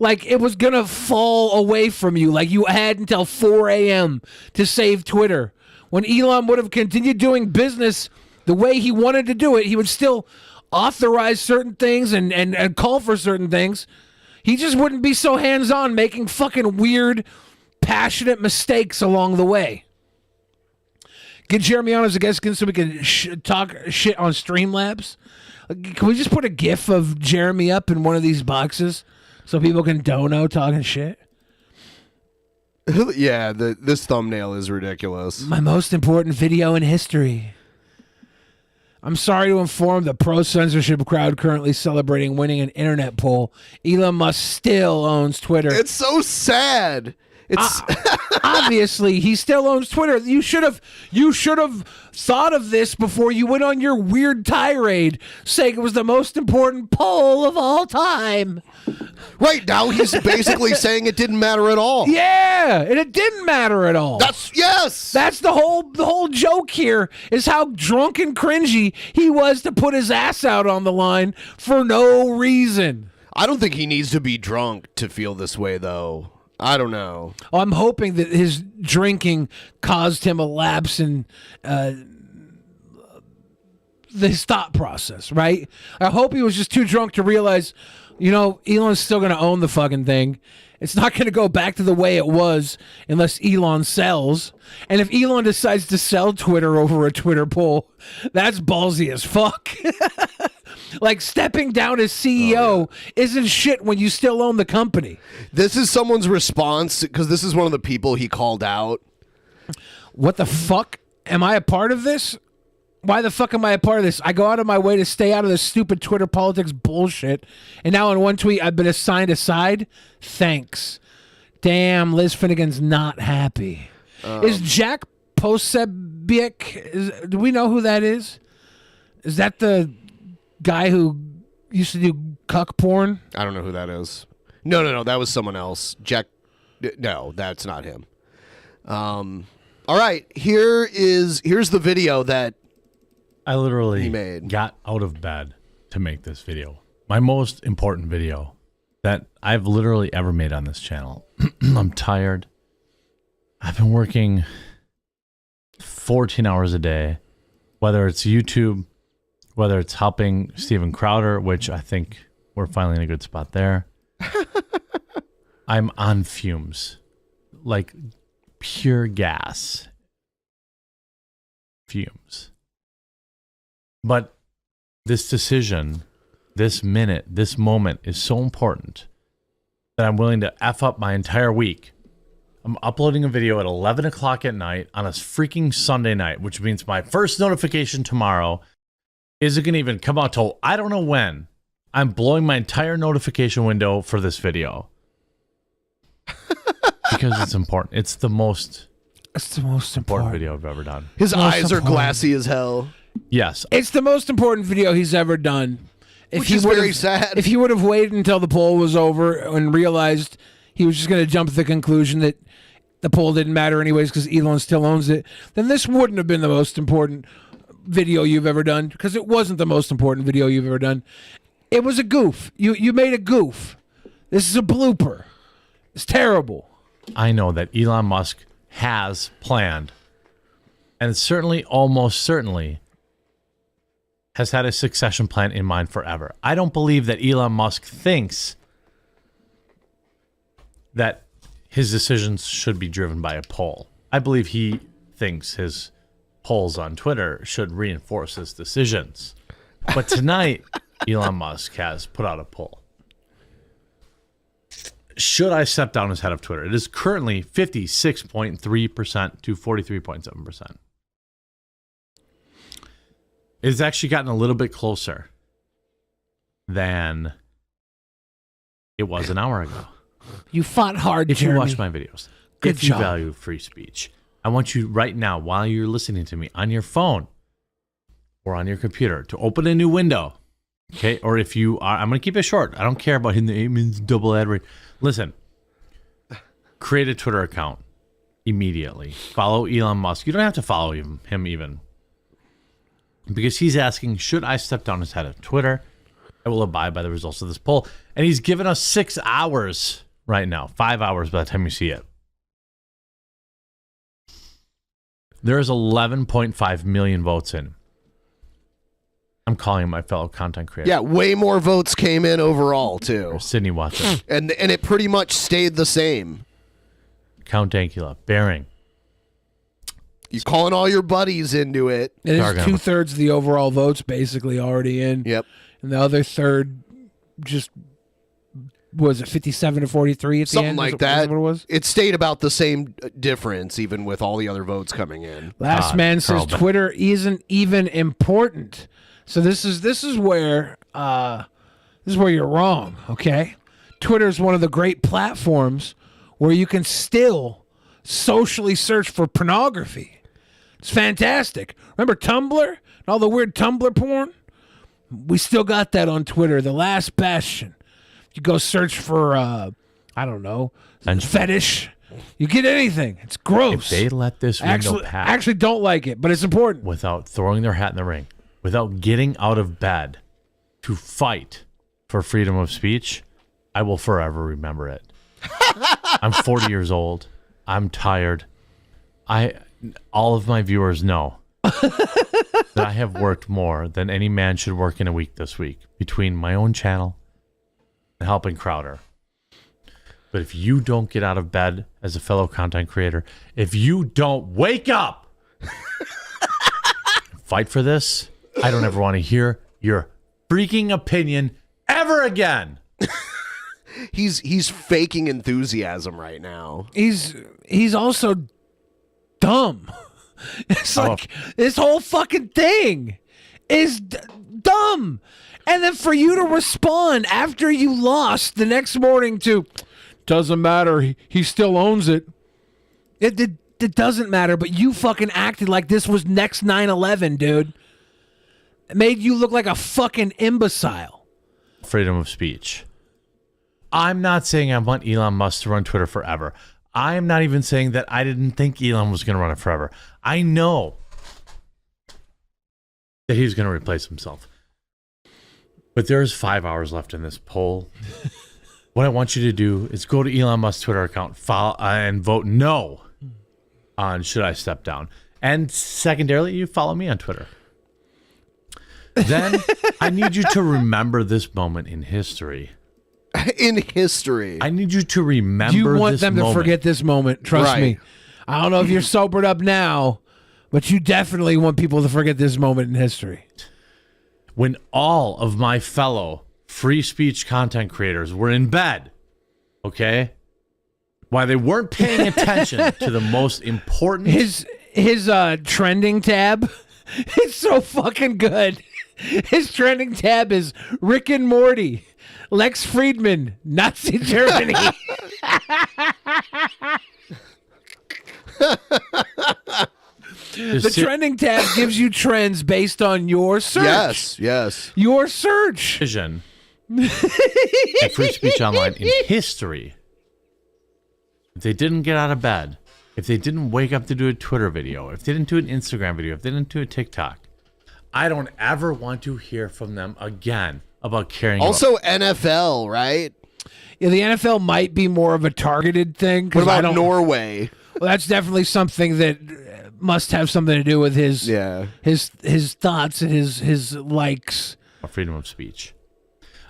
like it was gonna fall away from you. Like you had until 4 a.m. to save Twitter. When Elon would have continued doing business the way he wanted to do it, he would still authorize certain things and call for certain things. He just wouldn't be so hands-on, making fucking weird, passionate mistakes along the way. Get Jeremy on as a guest again so we can talk shit on Streamlabs. Can we just put a gif of Jeremy up in one of these boxes so people can dono talking shit? Yeah, this thumbnail is ridiculous. My most important video in history. I'm sorry to inform the pro-censorship crowd currently celebrating winning an internet poll. Elon Musk still owns Twitter. It's so sad. It's obviously he still owns Twitter. You should have thought of this before you went on your weird tirade saying it was the most important poll of all time. Right now he's basically saying it didn't matter at all. Yeah, and it didn't matter at all. That's the whole joke here is how drunk and cringy he was to put his ass out on the line for no reason. I don't think he needs to be drunk to feel this way though. I don't know. I'm hoping that his drinking caused him a lapse in his thought process, right? I hope he was just too drunk to realize, You know, Elon's still going to own the fucking thing. It's not going to go back to the way it was unless Elon sells. And if Elon decides to sell Twitter over a Twitter poll, that's ballsy as fuck. Like, stepping down as CEO isn't shit when you still own the company. This is someone's response, because this is one of the people he called out. What the fuck? Am I a part of this? Why the fuck am I a part of this? I go out of my way to stay out of this stupid Twitter politics bullshit. And now in one tweet, I've been assigned a side? Thanks. Damn, Liz Finnegan's not happy. Is Jack Posobiec, do we know who that is? Is that the guy who used to do cuck porn? I don't know who that is. No, that was someone else. Jack, no, that's not him. All right, here's the video that I literally he made. Got out of bed to make this video. My most important video that I've literally ever made on this channel. I'm tired. I've been working 14 hours a day, whether it's YouTube, whether it's helping Steven Crowder, which I think we're finally in a good spot there. I'm on fumes, like pure gas fumes. But this decision, this minute, this moment is so important that I'm willing to F up my entire week. I'm uploading a video at 11 o'clock at night on a freaking Sunday night, which means my first notification tomorrow isn't going to even come out till I don't know when. I'm blowing my entire notification window for this video. Because it's important. It's the most important video I've ever done. His eyes are glassy as hell. Yes. It's the most important video he's ever done. Which is very sad. If he would have waited until the poll was over and realized he was just going to jump to the conclusion that the poll didn't matter anyways because Elon still owns it, then this wouldn't have been the most important video you've ever done, because it wasn't the most important video you've ever done. It was a goof. You made a goof. This is a blooper. It's terrible. I know that Elon Musk has planned, and certainly, almost certainly, has had a succession plan in mind forever. I don't believe that Elon Musk thinks that his decisions should be driven by a poll. I believe he thinks his polls on Twitter should reinforce his decisions. But tonight, Elon Musk has put out a poll. Should I step down as head of Twitter? It is currently 56.3% to 43.7%. It's actually gotten a little bit closer than it was an hour ago. You fought hard, If Jeremy. you watch my videos, Good if you job. value free speech, I want you right now, while you're listening to me on your phone or on your computer, to open a new window. Okay? Or if you are, I'm going to keep it short. I don't care about hitting the 8 minutes double ad rate. Listen, create a Twitter account immediately. Follow Elon Musk. You don't have to follow him even. Because he's asking, should I step down as head of Twitter? I will abide by the results of this poll. And he's given us 6 hours right now. 5 hours by the time you see it. There's 11.5 million votes in. I'm calling my fellow content creator. Yeah, way more votes came in overall, too. Sydney Watson. And it pretty much stayed the same. Count Dankula. Bering. You calling all your buddies into it. It is 2/3 of the overall votes basically already in. Yep. And the other third just was it 57 to 43 at the Something end? like Is that. what it was? It stayed about the same difference, even with all the other votes coming in. Last man says Twitter isn't even important. So this is where you're wrong, okay? Twitter is one of the great platforms where you can still socially search for pornography. It's fantastic. Remember Tumblr and all the weird Tumblr porn? We still got that on Twitter, the last bastion. You go search for, I don't know, fetish. You get anything. It's gross. If they let this window pass. Actually don't like it, but it's important. Without throwing their hat in the ring, without getting out of bed to fight for freedom of speech, I will forever remember it. I'm 40 years old. I'm tired. All of my viewers know that I have worked more than any man should work in a week this week, between my own channel and helping Crowder. But if you don't get out of bed as a fellow content creator, if you don't wake up, fight for this, I don't ever want to hear your freaking opinion ever again. He's faking enthusiasm right now. He's also dumb. It's like this whole fucking thing is dumb. And then for you to respond after you lost the next morning to, doesn't matter, he still owns it. It doesn't matter, but you fucking acted like this was next 9/11, dude. It made you look like a fucking imbecile. Freedom of speech. I'm not saying I want Elon Musk to run Twitter forever. I am not even saying that I didn't think Elon was going to run it forever. I know that he's going to replace himself. But there's 5 hours left in this poll. What I want you to do is go to Elon Musk's Twitter account, follow, and vote no on should I step down. And secondarily, you follow me on Twitter. Then I need you to remember this moment in history. In history. I need you to remember this You want them moment. to forget this moment. Trust me. I don't know if you're sobered up now, but you definitely want people to forget this moment in history. When all of my fellow free speech content creators were in bed, okay? Why they weren't paying attention to the most important... His trending tab, it's so fucking good. His trending tab is Rick and Morty, Lex Friedman, Nazi Germany. The trending tab gives you trends based on your search. Yes. Your search. Vision. And free speech online in history. If they didn't get out of bed, if they didn't wake up to do a Twitter video, if they didn't do an Instagram video, if they didn't do a TikTok, I don't ever want to hear from them again about caring. Also, NFL, right? Yeah, the NFL might be more of a targeted thing. What about Norway? Well, that's definitely something that must have something to do with his thoughts and his likes. Freedom of speech.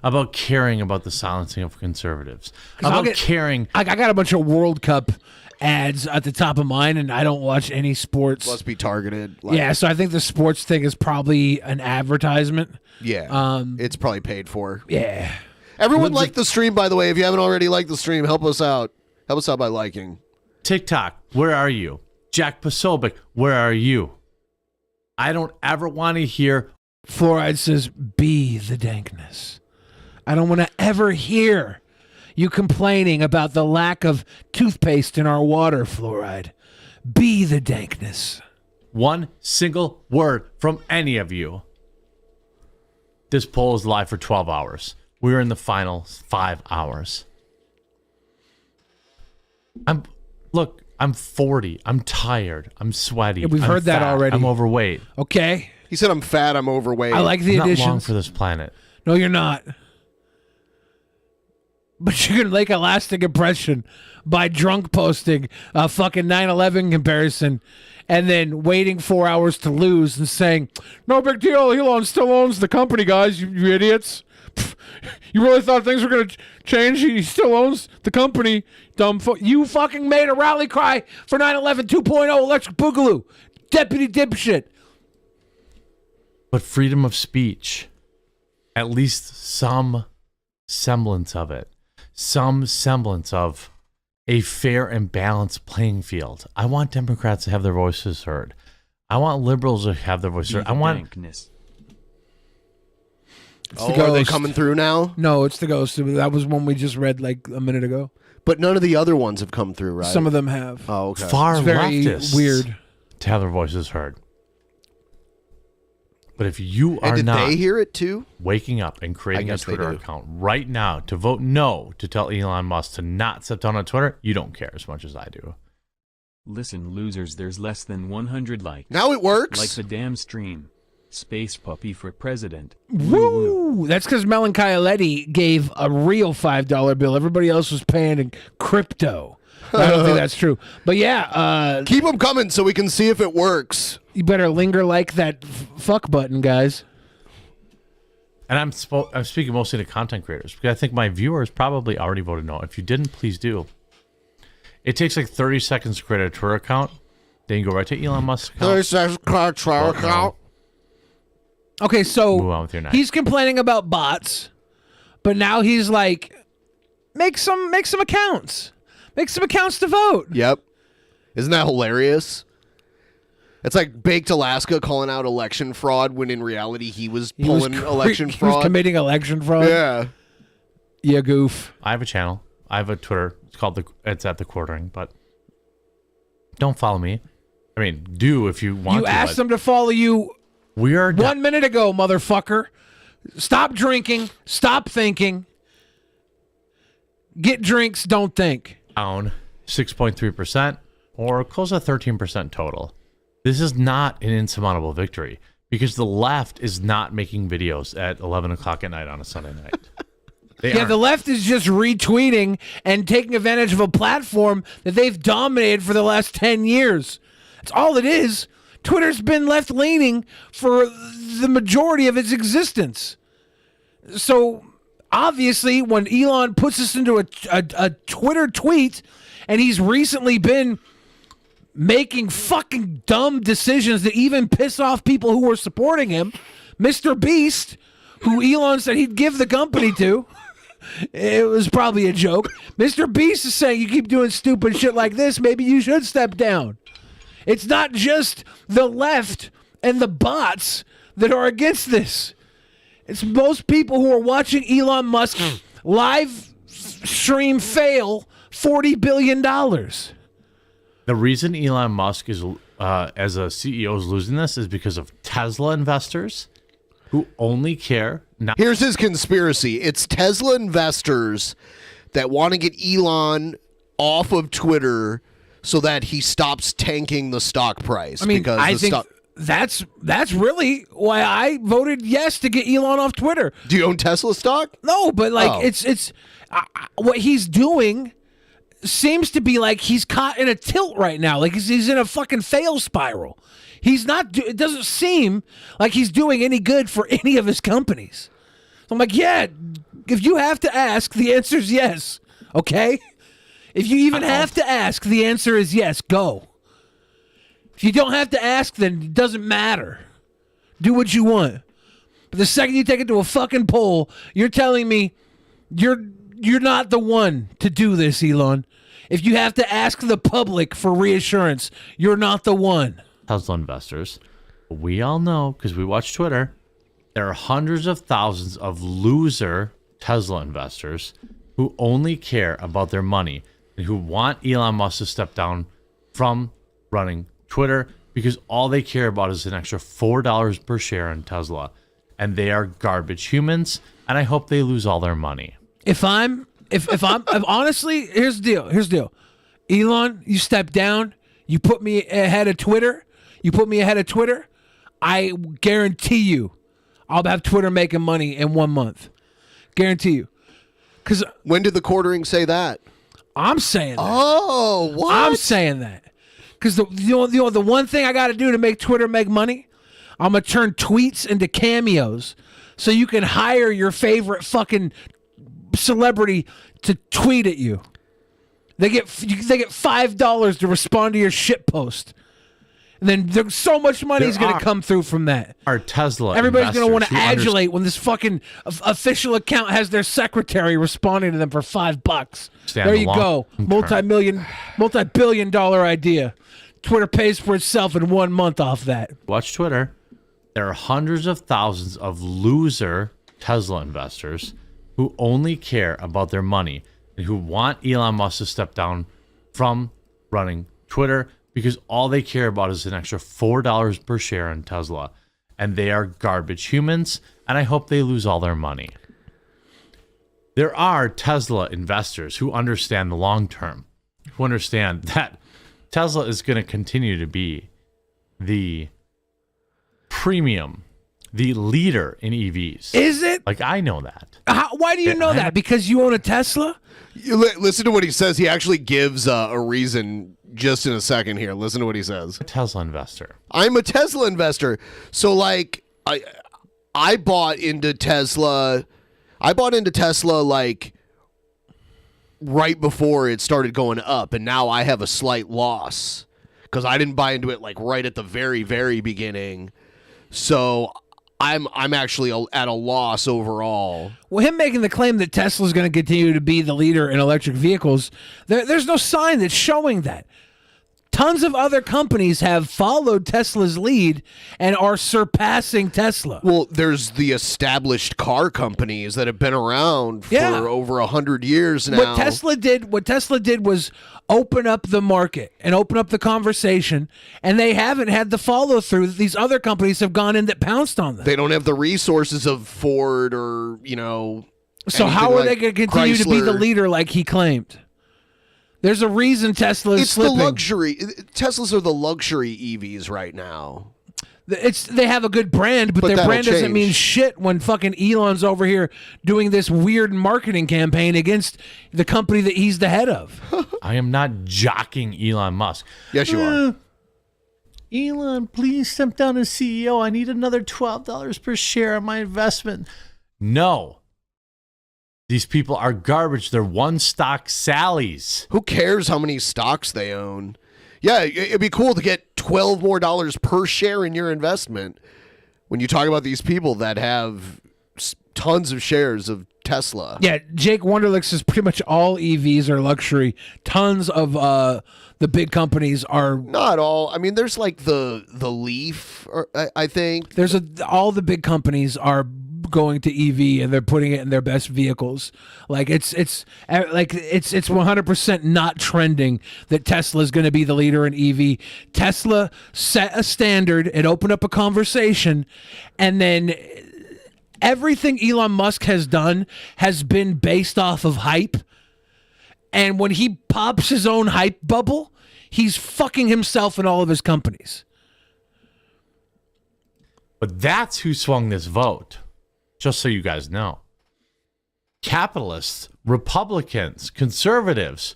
About caring about the silencing of conservatives. About caring. I got a bunch of World Cup ads at the top of mine, and I don't watch any sports. Must be targeted. Yeah, so I think the sports thing is probably an advertisement. Yeah, it's probably paid for. Yeah. Everyone like the stream, by the way. If you haven't already liked the stream, help us out. Help us out by liking. TikTok, where are you? Jack Posobiec, where are you? I don't ever want to hear. Fluoride says, be the dankness. I don't want to ever hear you complaining about the lack of toothpaste in our water, Fluoride. Be the dankness. One single word from any of you. This poll is live for 12 hours. We're in the final 5 hours. I'm 40. I'm tired. I'm sweaty. Yeah, we've I'm heard that fat. already. I'm overweight. Okay. He said I'm fat, I'm overweight. I like the I'm additions. not long for this planet. No, you're not. But you can make a lasting impression by drunk posting a fucking 9/11 comparison and then waiting 4 hours to lose and saying, no big deal, Elon still owns the company, guys, you idiots. Pff, you really thought things were going to change? He still owns the company. Dumb you fucking made a rally cry for 9/11 2.0 Electric Boogaloo. Deputy dipshit. But freedom of speech, at least some semblance of it, some semblance of a fair and balanced playing field. I want Democrats to have their voices heard. I want liberals to have their voices heard. I want... Are they coming through now? No, it's the ghost. That was one we just read like a minute ago. But none of the other ones have come through, right? Some of them have. Oh, okay. Far it's very leftists weird to have their voices heard. But if you are did not they hear it too? Waking up and creating a guess they Twitter do. account right now to vote no to tell Elon Musk to not step down on Twitter, you don't care as much as I do. Listen, losers, there's less than 100 likes. Now it works. Like the damn stream. Space puppy for president. Woo! That's because Melancholy gave a real $5 bill. Everybody else was paying in crypto. I don't think that's true. But yeah. Keep them coming so we can see if it works. You better linger like that fuck button, guys. And I'm speaking mostly to content creators because I think my viewers probably already voted no. If you didn't, please do. It takes like 30 seconds to create a Twitter account. Then you go right to Elon Musk's account. 30 seconds to create a Twitter account. Okay, so Move on with your night. he's complaining about bots, but now he's like, make some accounts. Make some accounts to vote. Yep. Isn't that hilarious? It's like Baked Alaska calling out election fraud when in reality he was pulling election fraud. He was committing election fraud. Yeah. Yeah, goof. I have a channel. I have a Twitter. It's at the Quartering, but don't follow me. I mean, do if you want to. You asked them to follow you we are 1 minute ago, motherfucker. Stop drinking. Stop thinking. Get drinks, don't think. Down 6.3% or close to 13% total. This is not an insurmountable victory because the left is not making videos at 11 o'clock at night on a Sunday night. The left is just retweeting and taking advantage of a platform that they've dominated for the last 10 years. That's all it is. Twitter's been left-leaning for the majority of its existence. So, obviously, when Elon puts us into a Twitter tweet, and he's recently been making fucking dumb decisions that even piss off people who were supporting him, Mr. Beast, who Elon said he'd give the company to, it was probably a joke. Mr. Beast is saying, you keep doing stupid shit like this, maybe you should step down. It's not just the left and the bots that are against this. It's most people who are watching Elon Musk live stream fail $40 billion. The reason Elon Musk is, as a CEO, is losing this is because of Tesla investors who only care. Here's his conspiracy. It's Tesla investors that want to get Elon off of Twitter so that he stops tanking the stock price. I mean, because I think that's really why I voted yes to get Elon off Twitter. Do you own Tesla stock? No, but like it's what he's doing seems to be like he's caught in a tilt right now. Like he's in a fucking fail spiral. He's not. It doesn't seem like he's doing any good for any of his companies. So I'm like, yeah. If you have to ask, the answer is yes. Okay. If you even have to ask, the answer is yes. Go. If you don't have to ask, then it doesn't matter. Do what you want. But the second you take it to a fucking poll, you're telling me you're not the one to do this, Elon. If you have to ask the public for reassurance, you're not the one. Tesla investors, we all know because we watch Twitter, there are hundreds of thousands of loser Tesla investors who only care about their money and who want Elon Musk to step down from running Twitter because all they care about is an extra $4 per share in Tesla. And they are garbage humans, and I hope they lose all their money. If honestly, here's the deal. Elon, you step down, you put me ahead of Twitter. I guarantee you I'll have Twitter making money in 1 month. Guarantee you. Because when did the Quartering say that? I'm saying that. Oh, what? I'm saying that. Because the one thing I got to do to make Twitter make money, I'm going to turn tweets into cameos so you can hire your favorite fucking celebrity to tweet at you. They get $5 to respond to your shit post. And then there's so much money is going to come through from that. Our Tesla Everybody's going to want to investors who adulate when this fucking official account has their secretary responding to them for $5. There you go. Multi-billion-dollar idea. Twitter pays for itself in 1 month off that. Watch Twitter. There are hundreds of thousands of loser Tesla investors who only care about their money and who want Elon Musk to step down from running Twitter because all they care about is an extra $4 per share in Tesla. And they are garbage humans, and I hope they lose all their money. There are Tesla investors who understand the long term, who understand that Tesla is going to continue to be the premium, the leader in EVs. Is it? Like, I know that. Why do you know that? Because you own a Tesla? Listen to what he says. He actually gives a reason just in a second here. Listen to what he says. A Tesla investor. I'm a Tesla investor. So, like, I bought into Tesla. I bought into Tesla like right before it started going up, and now I have a slight loss because I didn't buy into it like right at the very, very beginning. So I'm actually at a loss overall. Well, him making the claim that Tesla's going to continue to be the leader in electric vehicles, there's no sign that's showing that. Tons of other companies have followed Tesla's lead and are surpassing Tesla. Well, there's the established car companies that have been around for over 100 years now. What Tesla did was open up the market and open up the conversation, and they haven't had the follow through that these other companies have gone in that pounced on them. They don't have the resources of Ford or, So how are they going to continue to be the Chrysler. leader like he claimed? There's a reason Tesla is slipping. The luxury. Teslas are the luxury EVs right now. They have a good brand, but their that'll brand doesn't change. mean shit when fucking Elon's over here doing this weird marketing campaign against the company that he's the head of. I am not jocking Elon Musk. Yes, you are. Elon, please step down as CEO. I need another $12 per share on my investment. No. These people are garbage. They're one-stock Sallies. Who cares how many stocks they own? Yeah, it'd be cool to get $12 more per share in your investment when you talk about these people that have tons of shares of Tesla. Yeah, Jake Wunderlich says pretty much all EVs are luxury. Tons of the big companies are not all. I mean, there's like the Leaf, I think. All the big companies are going to EV and they're putting it in their best vehicles. Like it's 100% not trending that Tesla is going to be the leader in EV. Tesla set a standard, it opened up a conversation, and then everything Elon Musk has done has been based off of hype. And when he pops his own hype bubble, he's fucking himself and all of his companies. But that's who swung this vote. Just so you guys know. Capitalists, Republicans, conservatives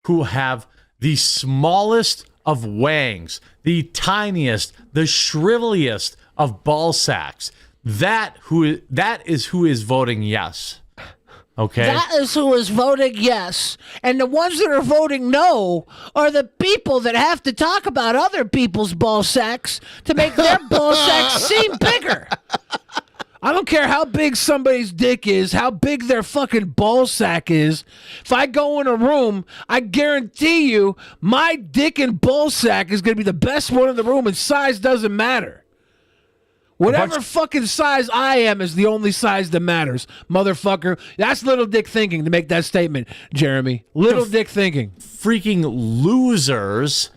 who have the smallest of wangs, the tiniest, the shriveliest of ball sacks. That is who is voting yes. Okay? That is who is voting yes. And the ones that are voting no are the people that have to talk about other people's ball sacks to make their ball sacks seem bigger. I don't care how big somebody's dick is, how big their fucking ball sack is. If I go in a room, I guarantee you my dick and ball sack is going to be the best one in the room, and size doesn't matter. Whatever fucking size I am is the only size that matters, motherfucker. That's little dick thinking to make that statement, Jeremy. Little dick thinking. Freaking losers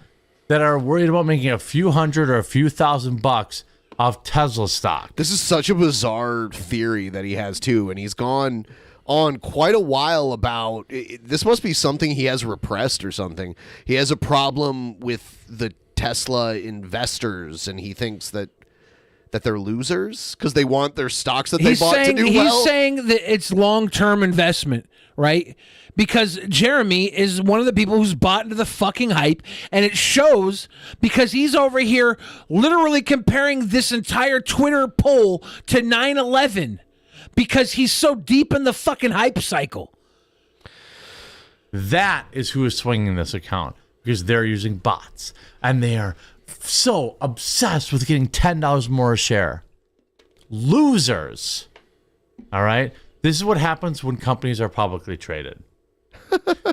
that are worried about making a few hundred or a few $1,000 of Tesla stock. This is such a bizarre theory that he has too, and he's gone on quite a while about this. Must be something he has repressed or something. He has a problem with the Tesla investors, and he thinks that they're losers because they want their stocks that they bought to do well. He's saying that it's long-term investment, right? Because Jeremy is one of the people who's bought into the fucking hype, and it shows because he's over here literally comparing this entire Twitter poll to 9/11 because he's so deep in the fucking hype cycle. That is who is swinging this account because they're using bots, and they are so obsessed with getting $10 more a share. Losers. All right? This is what happens when companies are publicly traded.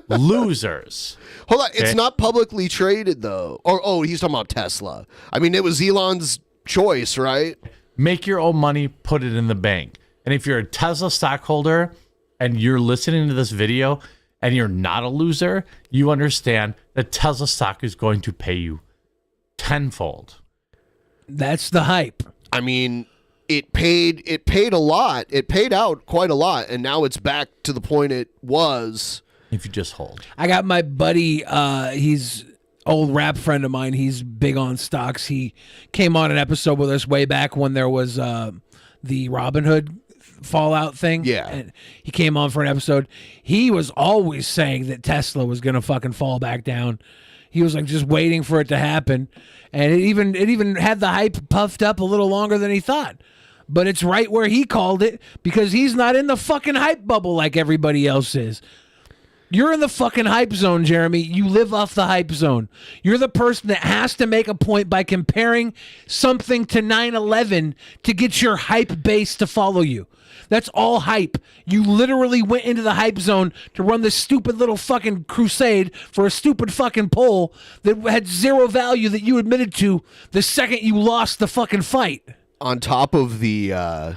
Losers. Hold on, it's not publicly traded though. Oh, he's talking about Tesla. I mean, it was Elon's choice, right? Make your own money, put it in the bank. And if you're a Tesla stockholder and you're listening to this video and you're not a loser, you understand that Tesla stock is going to pay you tenfold. That's the hype. I mean, it paid a lot. It paid out quite a lot, and now it's back to the point it was. If you just hold. I got my buddy, he's old rap friend of mine. He's big on stocks. He came on an episode with us way back when there was the Robin Hood fallout thing. Yeah. And he came on for an episode. He was always saying that Tesla was going to fucking fall back down. He was like just waiting for it to happen. And it even had the hype puffed up a little longer than he thought. but it's right where he called it because he's not in the fucking hype bubble like everybody else is. You're in the fucking hype zone, Jeremy. You live off the hype zone. You're the person that has to make a point by comparing something to 9/11 to get your hype base to follow you. That's all hype. You literally went into the hype zone to run this stupid little fucking crusade for a stupid fucking poll that had zero value that you admitted to the second you lost the fucking fight. On top of the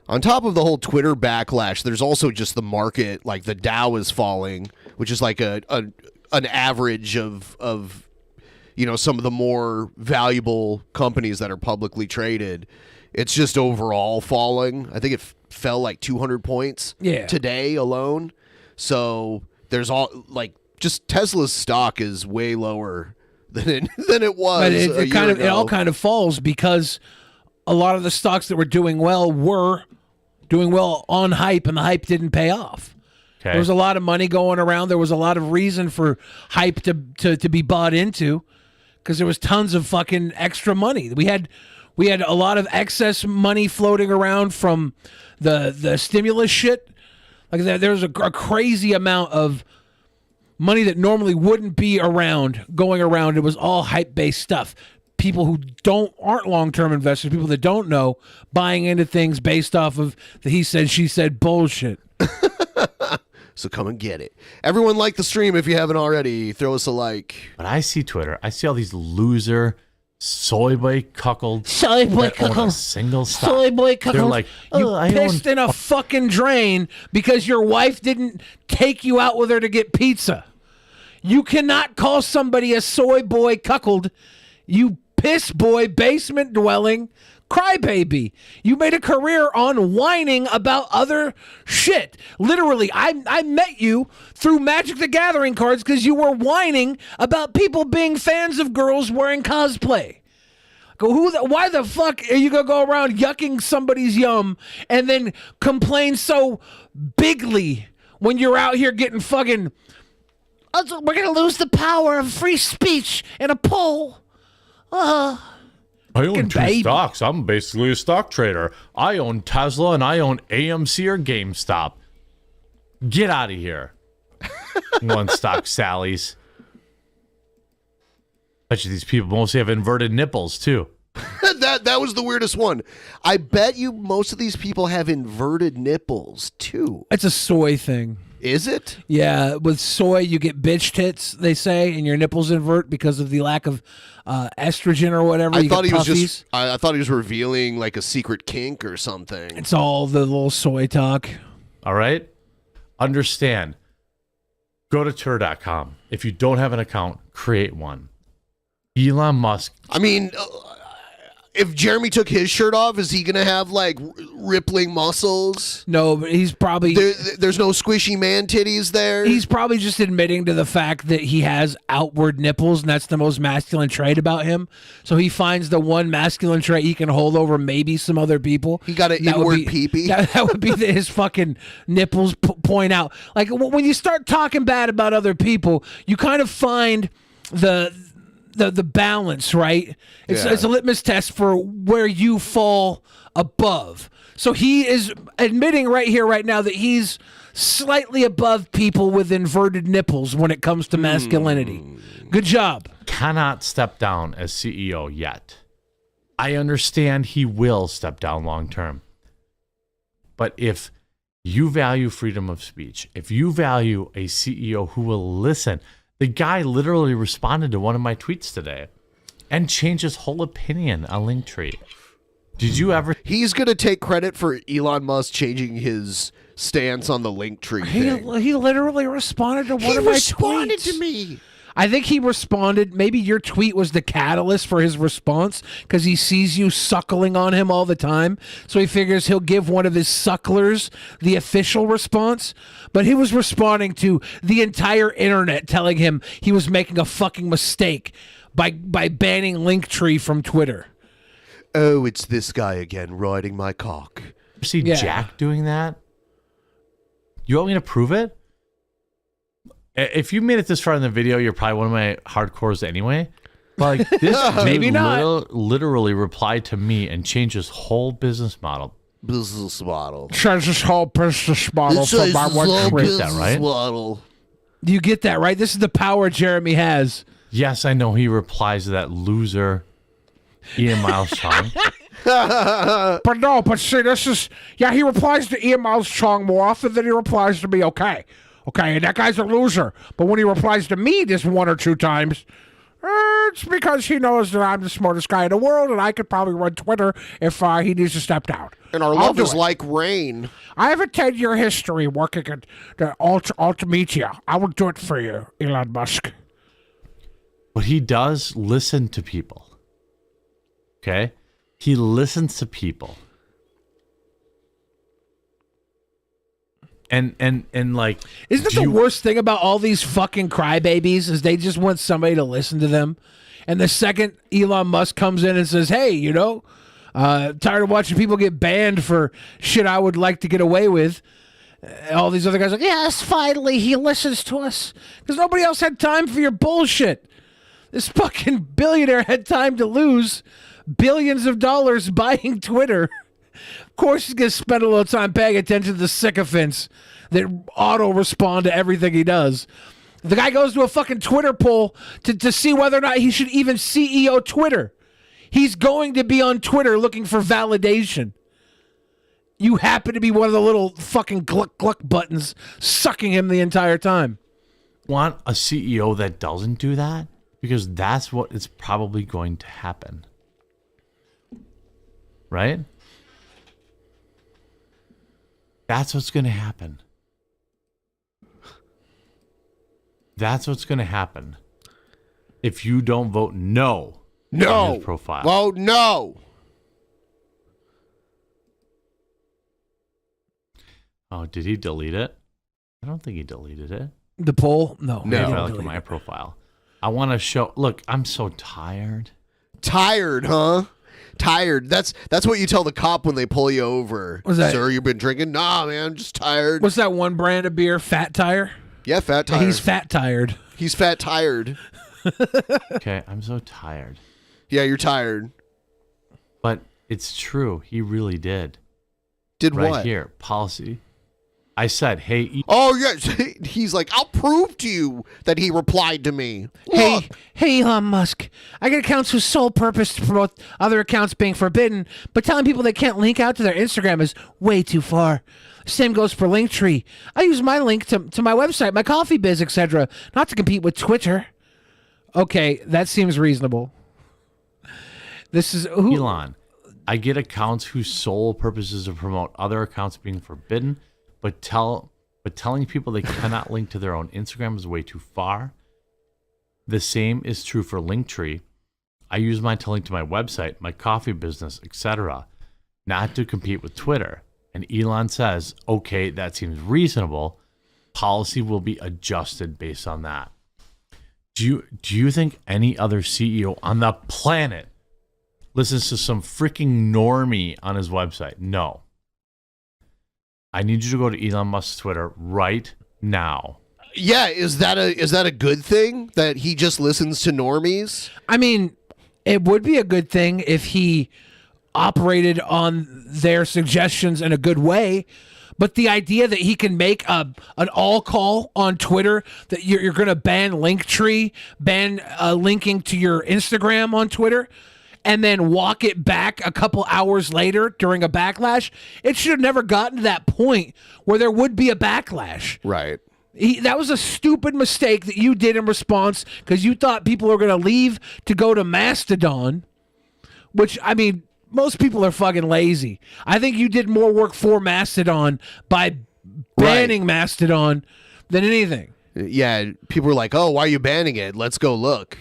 whole Twitter backlash, there's also just the market. Like the Dow is falling, which is like an average of some of the more valuable companies that are publicly traded. It's just overall falling. I think it fell like 200 points today alone. So there's just Tesla's stock is way lower than it was. But it all kind of falls because a lot of the stocks that were doing well on hype, and the hype didn't pay off. Okay. There was a lot of money going around. There was a lot of reason for hype to be bought into because there was tons of fucking extra money. We had a lot of excess money floating around from the stimulus shit. Like there was a crazy amount of money that normally wouldn't be going around. It was all hype-based stuff. People who aren't long-term investors, people that don't know, buying into things based off of the he said, she said bullshit. So come and get it. Everyone like the stream if you haven't already. Throw us a like. When I see Twitter, I see all these loser soy boy cuckold own a single stock. Soy boy cuckold. They're like, you pissed in a fucking drain because your wife didn't take you out with her to get pizza. You cannot call somebody a soy boy cuckold. You piss boy, basement dwelling, crybaby. You made a career on whining about other shit. Literally, I met you through Magic the Gathering cards because you were whining about people being fans of girls wearing cosplay. Why the fuck are you gonna go around yucking somebody's yum and then complain so bigly when you're out here getting fucking, we're gonna lose the power of free speech in a poll? I own two stocks. I'm basically a stock trader. I own Tesla and I own AMC or GameStop. Get out of here. One stock Sally's. Bet you these people mostly have inverted nipples too. That was the weirdest one. I bet you most of these people have inverted nipples too. It's a soy thing. Is it? Yeah, with soy you get bitch tits, they say, and your nipples invert because of the lack of estrogen or whatever. I thought he was revealing like a secret kink or something. It's all the little soy talk. All right? Understand. Go to Twitter.com. If you don't have an account, create one. Elon Musk. I mean, if Jeremy took his shirt off, is he going to have like rippling muscles? No, but he's probably... There's no squishy man titties there? He's probably just admitting to the fact that he has outward nipples, and that's the most masculine trait about him. So he finds the one masculine trait he can hold over maybe some other people. He got an inward peepee? That would be his fucking nipples point out. Like, when you start talking bad about other people, you kind of find the balance, right? It's a litmus test for where you fall above. So he is admitting right here, right now, that he's slightly above people with inverted nipples when it comes to masculinity. Good job. Cannot step down as CEO yet. I understand he will step down long term. But if you value freedom of speech, if you value a CEO who will listen... The guy literally responded to one of my tweets today and changed his whole opinion on Linktree. Did you ever... He's going to take credit for Elon Musk changing his stance on the Linktree thing. He literally responded to one of my tweets. He responded to me. I think he responded, maybe your tweet was the catalyst for his response because he sees you suckling on him all the time. So he figures he'll give one of his sucklers the official response. But he was responding to the entire internet telling him he was making a fucking mistake by banning Linktree from Twitter. Oh, it's this guy again riding my cock. See Jack doing that? You want me to prove it? If you made it this far in the video, you're probably one of my hardcores anyway. Like this dude Maybe not. literally replied to me and changed his whole business model. Business model. Change this whole business model for my one You get that, right? Model. You get that, right? This is the power Jeremy has. Yes, I know he replies to that loser Ian Miles Chong. But see, this is... Yeah, he replies to Ian Miles Chong more often than he replies to me, okay, and that guy's a loser. But when he replies to me this one or two times... it's because he knows that I'm the smartest guy in the world, and I could probably run Twitter if he needs to step down. And our love is like rain. I have a 10-year history working at the Altimedia. I will do it for you, Elon Musk. But he does listen to people. Okay? He listens to people. And like, isn't that the worst thing about all these fucking crybabies is they just want somebody to listen to them? And the second Elon Musk comes in and says, hey, tired of watching people get banned for shit I would like to get away with, all these other guys are like, yes, finally he listens to us because nobody else had time for your bullshit. This fucking billionaire had time to lose billions of dollars buying Twitter. Of course he's going to spend a little time paying attention to the sycophants that auto-respond to everything he does. The guy goes to a fucking Twitter poll to see whether or not he should even CEO Twitter. He's going to be on Twitter looking for validation. You happen to be one of the little fucking gluck buttons sucking him the entire time. Want a CEO that doesn't do that? Because that's what is probably going to happen. Right? That's what's going to happen. That's what's going to happen. If you don't vote no on his profile. Vote no. Oh, did he delete it? I don't think he deleted it. The poll? No. I look at my profile. I want to show. Look, I'm so tired. Tired, huh? Tired. That's what you tell the cop when they pull you over. What's that? Sir, you've been drinking? Nah, man, I'm just tired. What's that one brand of beer? Fat Tire? Yeah, Fat Tire. He's fat tired. He's fat tired. Okay, I'm so tired. Yeah, you're tired. But it's true. He really did. Did right what? Here, policy. I said, hey. Oh, yes. He's like, I'll prove to you that he replied to me. Look. Hey, Elon Musk. I got accounts whose sole purpose to promote other accounts being forbidden, but telling people they can't link out to their Instagram is way too far. Same goes for Linktree. I use my link to my website, my coffee biz, etc., not to compete with Twitter. Okay, that seems reasonable. This is Elon. I get accounts whose sole purpose is to promote other accounts being forbidden, but telling people they cannot link to their own Instagram is way too far. The same is true for Linktree. I use mine to link to my website, my coffee business, etc., not to compete with Twitter. And Elon says, okay, that seems reasonable. Policy will be adjusted based on that. Do you think any other CEO on the planet listens to some freaking normie on his website? No. I need you to go to Elon Musk's Twitter right now. Yeah, is that a good thing that he just listens to normies? I mean, it would be a good thing if he operated on their suggestions in a good way. But the idea that he can make an all call on Twitter that you're going to ban Linktree, ban linking to your Instagram on Twitter, and then walk it back a couple hours later during a backlash, it should have never gotten to that point where there would be a backlash. Right. That was a stupid mistake that you did in response because you thought people were going to leave to go to Mastodon, which, I mean, most people are fucking lazy. I think you did more work for Mastodon by banning Mastodon than anything. Yeah, people were like, oh, why are you banning it? Let's go look.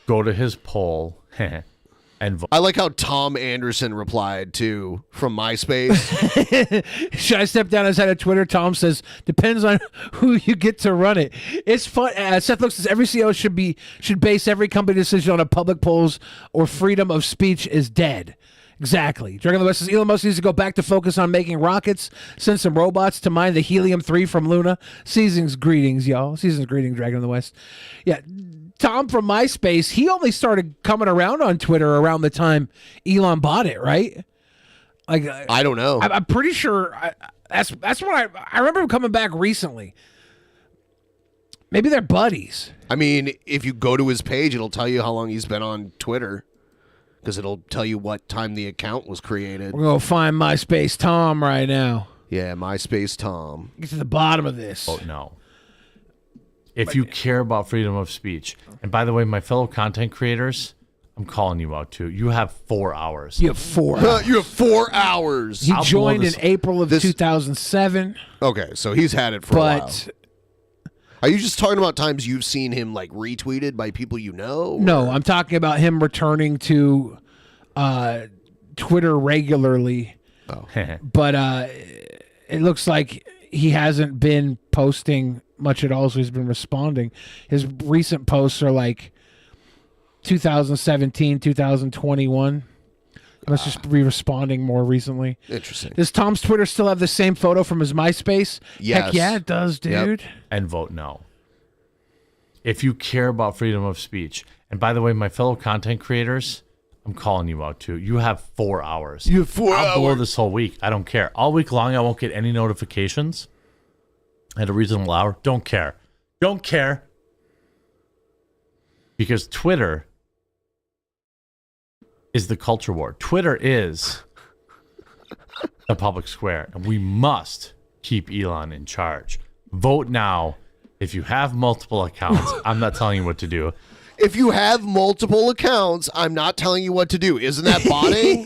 Go to his poll and vote. I like how Tom Anderson replied to from MySpace. Should I step down as head of Twitter? Tom says, depends on who you get to run it. It's fun. Seth looks says every CEO should base every company decision on a public polls or freedom of speech is dead. Exactly. Dragon of the West says Elon Musk needs to go back to focus on making rockets, send some robots to mine the helium-3 from Luna. Season's greetings, y'all. Season's greetings, Dragon of the West. Yeah. Tom from MySpace, he only started coming around on Twitter around the time Elon bought it, right? Like I don't know. I'm pretty sure that's what I remember him coming back recently. Maybe they're buddies. I mean, if you go to his page, it'll tell you how long he's been on Twitter because it'll tell you what time the account was created. We're going to find MySpace Tom right now. Yeah, MySpace Tom. Get to the bottom of this. Oh, no. If you care about freedom of speech, and by the way, my fellow content creators, I'm calling you out too. You have 4 hours. You have 4 hours. You have 4 hours. He joined in April of 2007. Okay, so he's had it for a while. Are you just talking about times you've seen him like retweeted by people you know? No, I'm talking about him returning to Twitter regularly. Oh. But it looks like he hasn't been posting much at all, so he's been responding. His recent posts are like 2017, 2021. He must just be responding more recently. Interesting. Does Tom's Twitter still have the same photo from his MySpace? Yes. Heck yeah, it does, dude. Yep. And vote no. If you care about freedom of speech, and by the way, my fellow content creators, I'm calling you out too. You have 4 hours. You have 4 hours. I'll blow this whole week. I don't care. All week long, I won't get any notifications at a reasonable hour. Don't care. Don't care. Because Twitter is the culture war. Twitter is the public square, and we must keep Elon in charge. Vote now. If you have multiple accounts, I'm not telling you what to do. If you have multiple accounts, I'm not telling you what to do. Isn't that botting?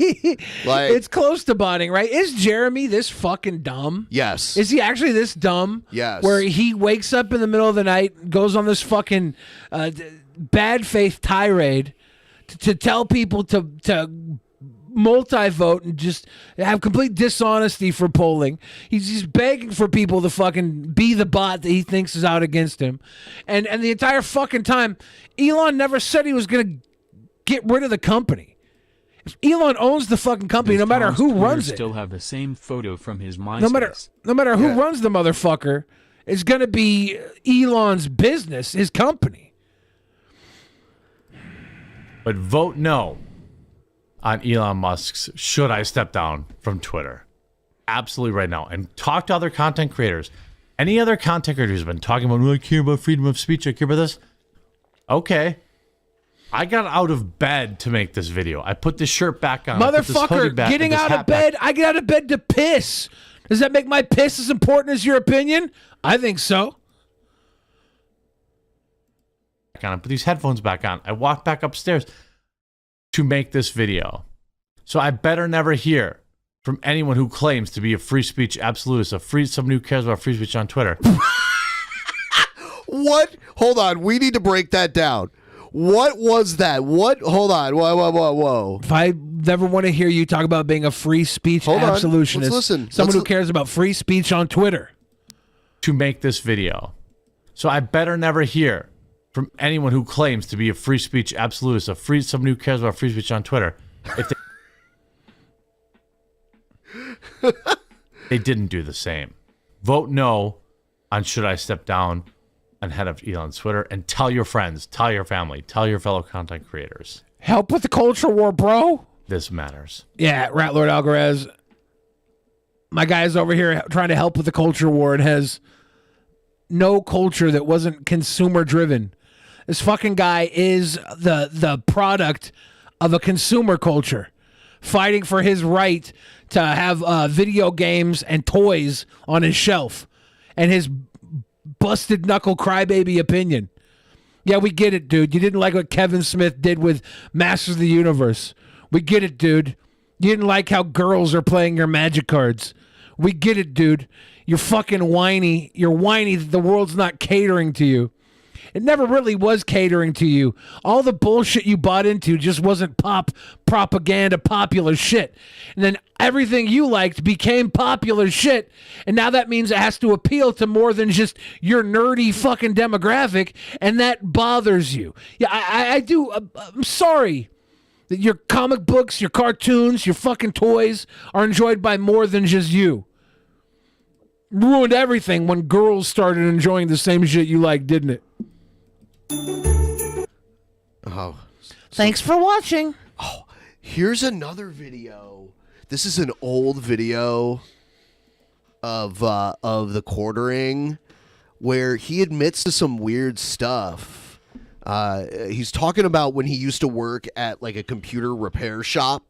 Like, it's close to botting, right? Is Jeremy this fucking dumb? Yes. Is he actually this dumb? Yes. Where he wakes up in the middle of the night, goes on this fucking bad faith tirade to tell people to multi-vote and just have complete dishonesty for polling. He's begging for people to fucking be the bot that he thinks is out against him. And the entire fucking time, Elon never said he was going to get rid of the company. If Elon owns the fucking company, no matter who runs it. Still have the same photo from his MySpace. No matter who runs the motherfucker, it's going to be Elon's business, his company. But vote no on Elon Musk's should I step down from Twitter. Absolutely right now. And talk to other content creators. Any other content creator who's been talking about, I care about freedom of speech, I care about this. Okay. I got out of bed to make this video. I put this shirt back on. Motherfucker, getting out of bed, I get out of bed to piss. Does that make my piss as important as your opinion? I think so. I put these headphones back on. I walked back upstairs to make this video. So I better never hear from anyone who claims to be a free speech absolutist, someone who cares about free speech on Twitter. What? Hold on. We need to break that down. What was that? What? Hold on. Whoa. If I never want to hear you talk about being a free speech absolutionist, someone who cares about free speech on Twitter. To make this video. So I better never hear from anyone who claims to be a free speech absolutist, someone who cares about free speech on Twitter, if they didn't do the same. Vote no on should I step down on head of Elon's Twitter, and tell your friends, tell your family, tell your fellow content creators. Help with the culture war, bro. This matters. Yeah, Rat Lord Alvarez. My guy's over here trying to help with the culture war and has no culture that wasn't consumer driven. This fucking guy is the product of a consumer culture, fighting for his right to have video games and toys on his shelf, and his busted knuckle crybaby opinion. Yeah, we get it, dude. You didn't like what Kevin Smith did with Masters of the Universe. We get it, dude. You didn't like how girls are playing your magic cards. We get it, dude. You're fucking whiny. You're whiny that the world's not catering to you. It never really was catering to you. All the bullshit you bought into just wasn't propaganda popular shit. And then everything you liked became popular shit. And now that means it has to appeal to more than just your nerdy fucking demographic. And that bothers you. Yeah, I do. I'm sorry that your comic books, your cartoons, your fucking toys are enjoyed by more than just you. Ruined everything when girls started enjoying the same shit you like, didn't it? Oh, Thanks for watching. here's another video. This is an old video of the quartering where he admits to some weird stuff. He's talking about when he used to work at like a computer repair shop.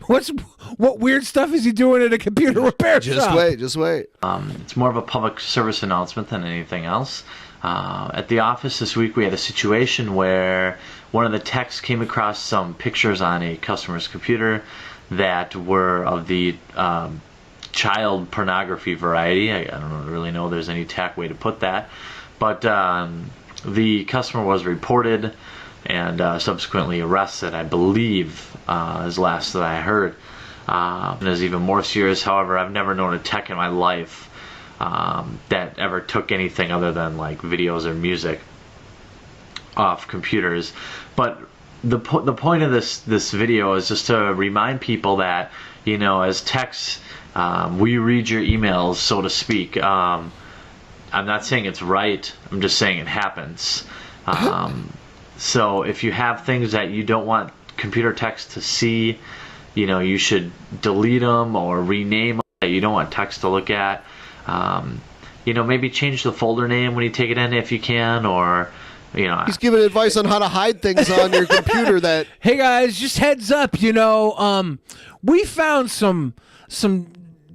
What weird stuff is he doing at a computer repair shop? Just wait. It's more of a public service announcement than anything else. At the office this week, we had a situation where one of the techs came across some pictures on a customer's computer that were of the child pornography variety. I don't really know if there's any tack way to put that. But the customer was reported and subsequently arrested, I believe, is last that I heard. And is even more serious. However, I've never known a tech in my life that ever took anything other than like videos or music off computers. But the point of this video is just to remind people that, you know, as techs, we read your emails, so to speak. I'm not saying it's right. I'm just saying it happens. So if you have things that you don't want computer techs to see, you know, you should delete them or rename them that you don't want techs to look at. You know, maybe change the folder name when you take it in if you can, or, you know. He's giving advice on how to hide things on your computer that... Hey guys, just heads up, you know, we found some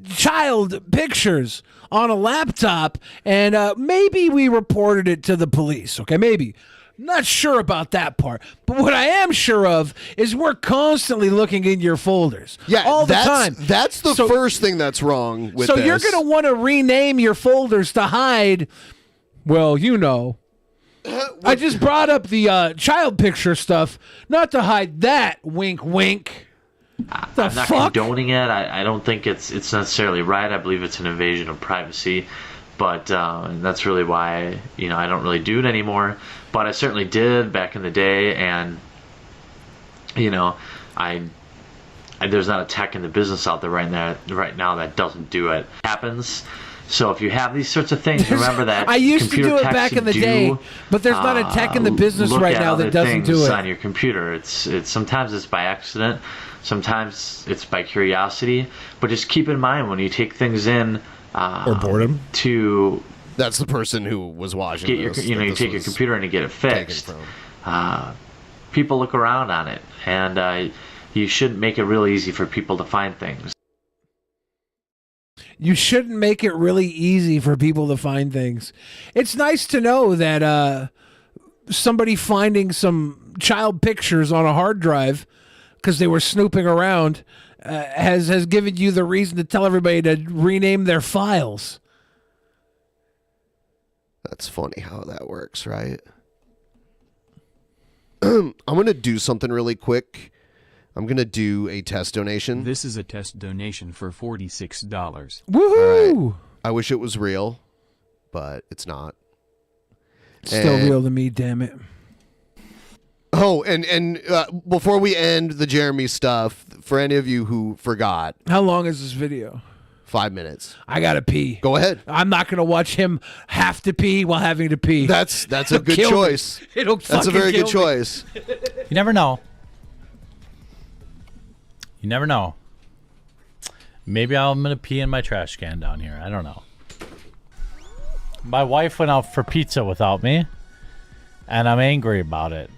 child pictures on a laptop, and maybe we reported it to the police. Okay, maybe. Not sure about that part, but what I am sure of is we're constantly looking in your folders. Yeah, all the time. That's the first thing that's wrong with so this. you're going to want to rename your folders to hide, well, you know. I just brought up the child picture stuff, not to hide that, wink, wink. I'm not condoning it. I don't think it's necessarily right. I believe it's an invasion of privacy. But and that's really why, you know, I don't really do it anymore. But I certainly did back in the day, and you know, there's not a tech in the business out there right now that doesn't do it. It happens. So if you have these sorts of things, remember that I used to do it back in the day, but there's not a tech in the business right now that doesn't do it on your computer. It's sometimes it's by accident, sometimes it's by curiosity. But just keep in mind when you take things in. Or boredom. To that's the person who was watching. Get this, you take your computer in and get it fixed. People look around on it, and you shouldn't make it really easy for people to find things. You shouldn't make it really easy for people to find things. It's nice to know that somebody finding some child pictures on a hard drive because they were snooping around has given you the reason to tell everybody to rename their files. That's funny how that works, right? I'm going to do something really quick. I'm going to do a test donation. This is a test donation for $46. Woohoo! Right. I wish it was real, but it's not. It's still real to me, damn it. Oh, and before we end the Jeremy stuff, for any of you who forgot. How long is this video? 5 minutes. I gotta pee. Go ahead. I'm not gonna watch him have to pee while having to pee. That's a good choice. That's a very good choice. You never know. You never know. Maybe I'm gonna pee in my trash can down here. I don't know. My wife went out for pizza without me, and I'm angry about it.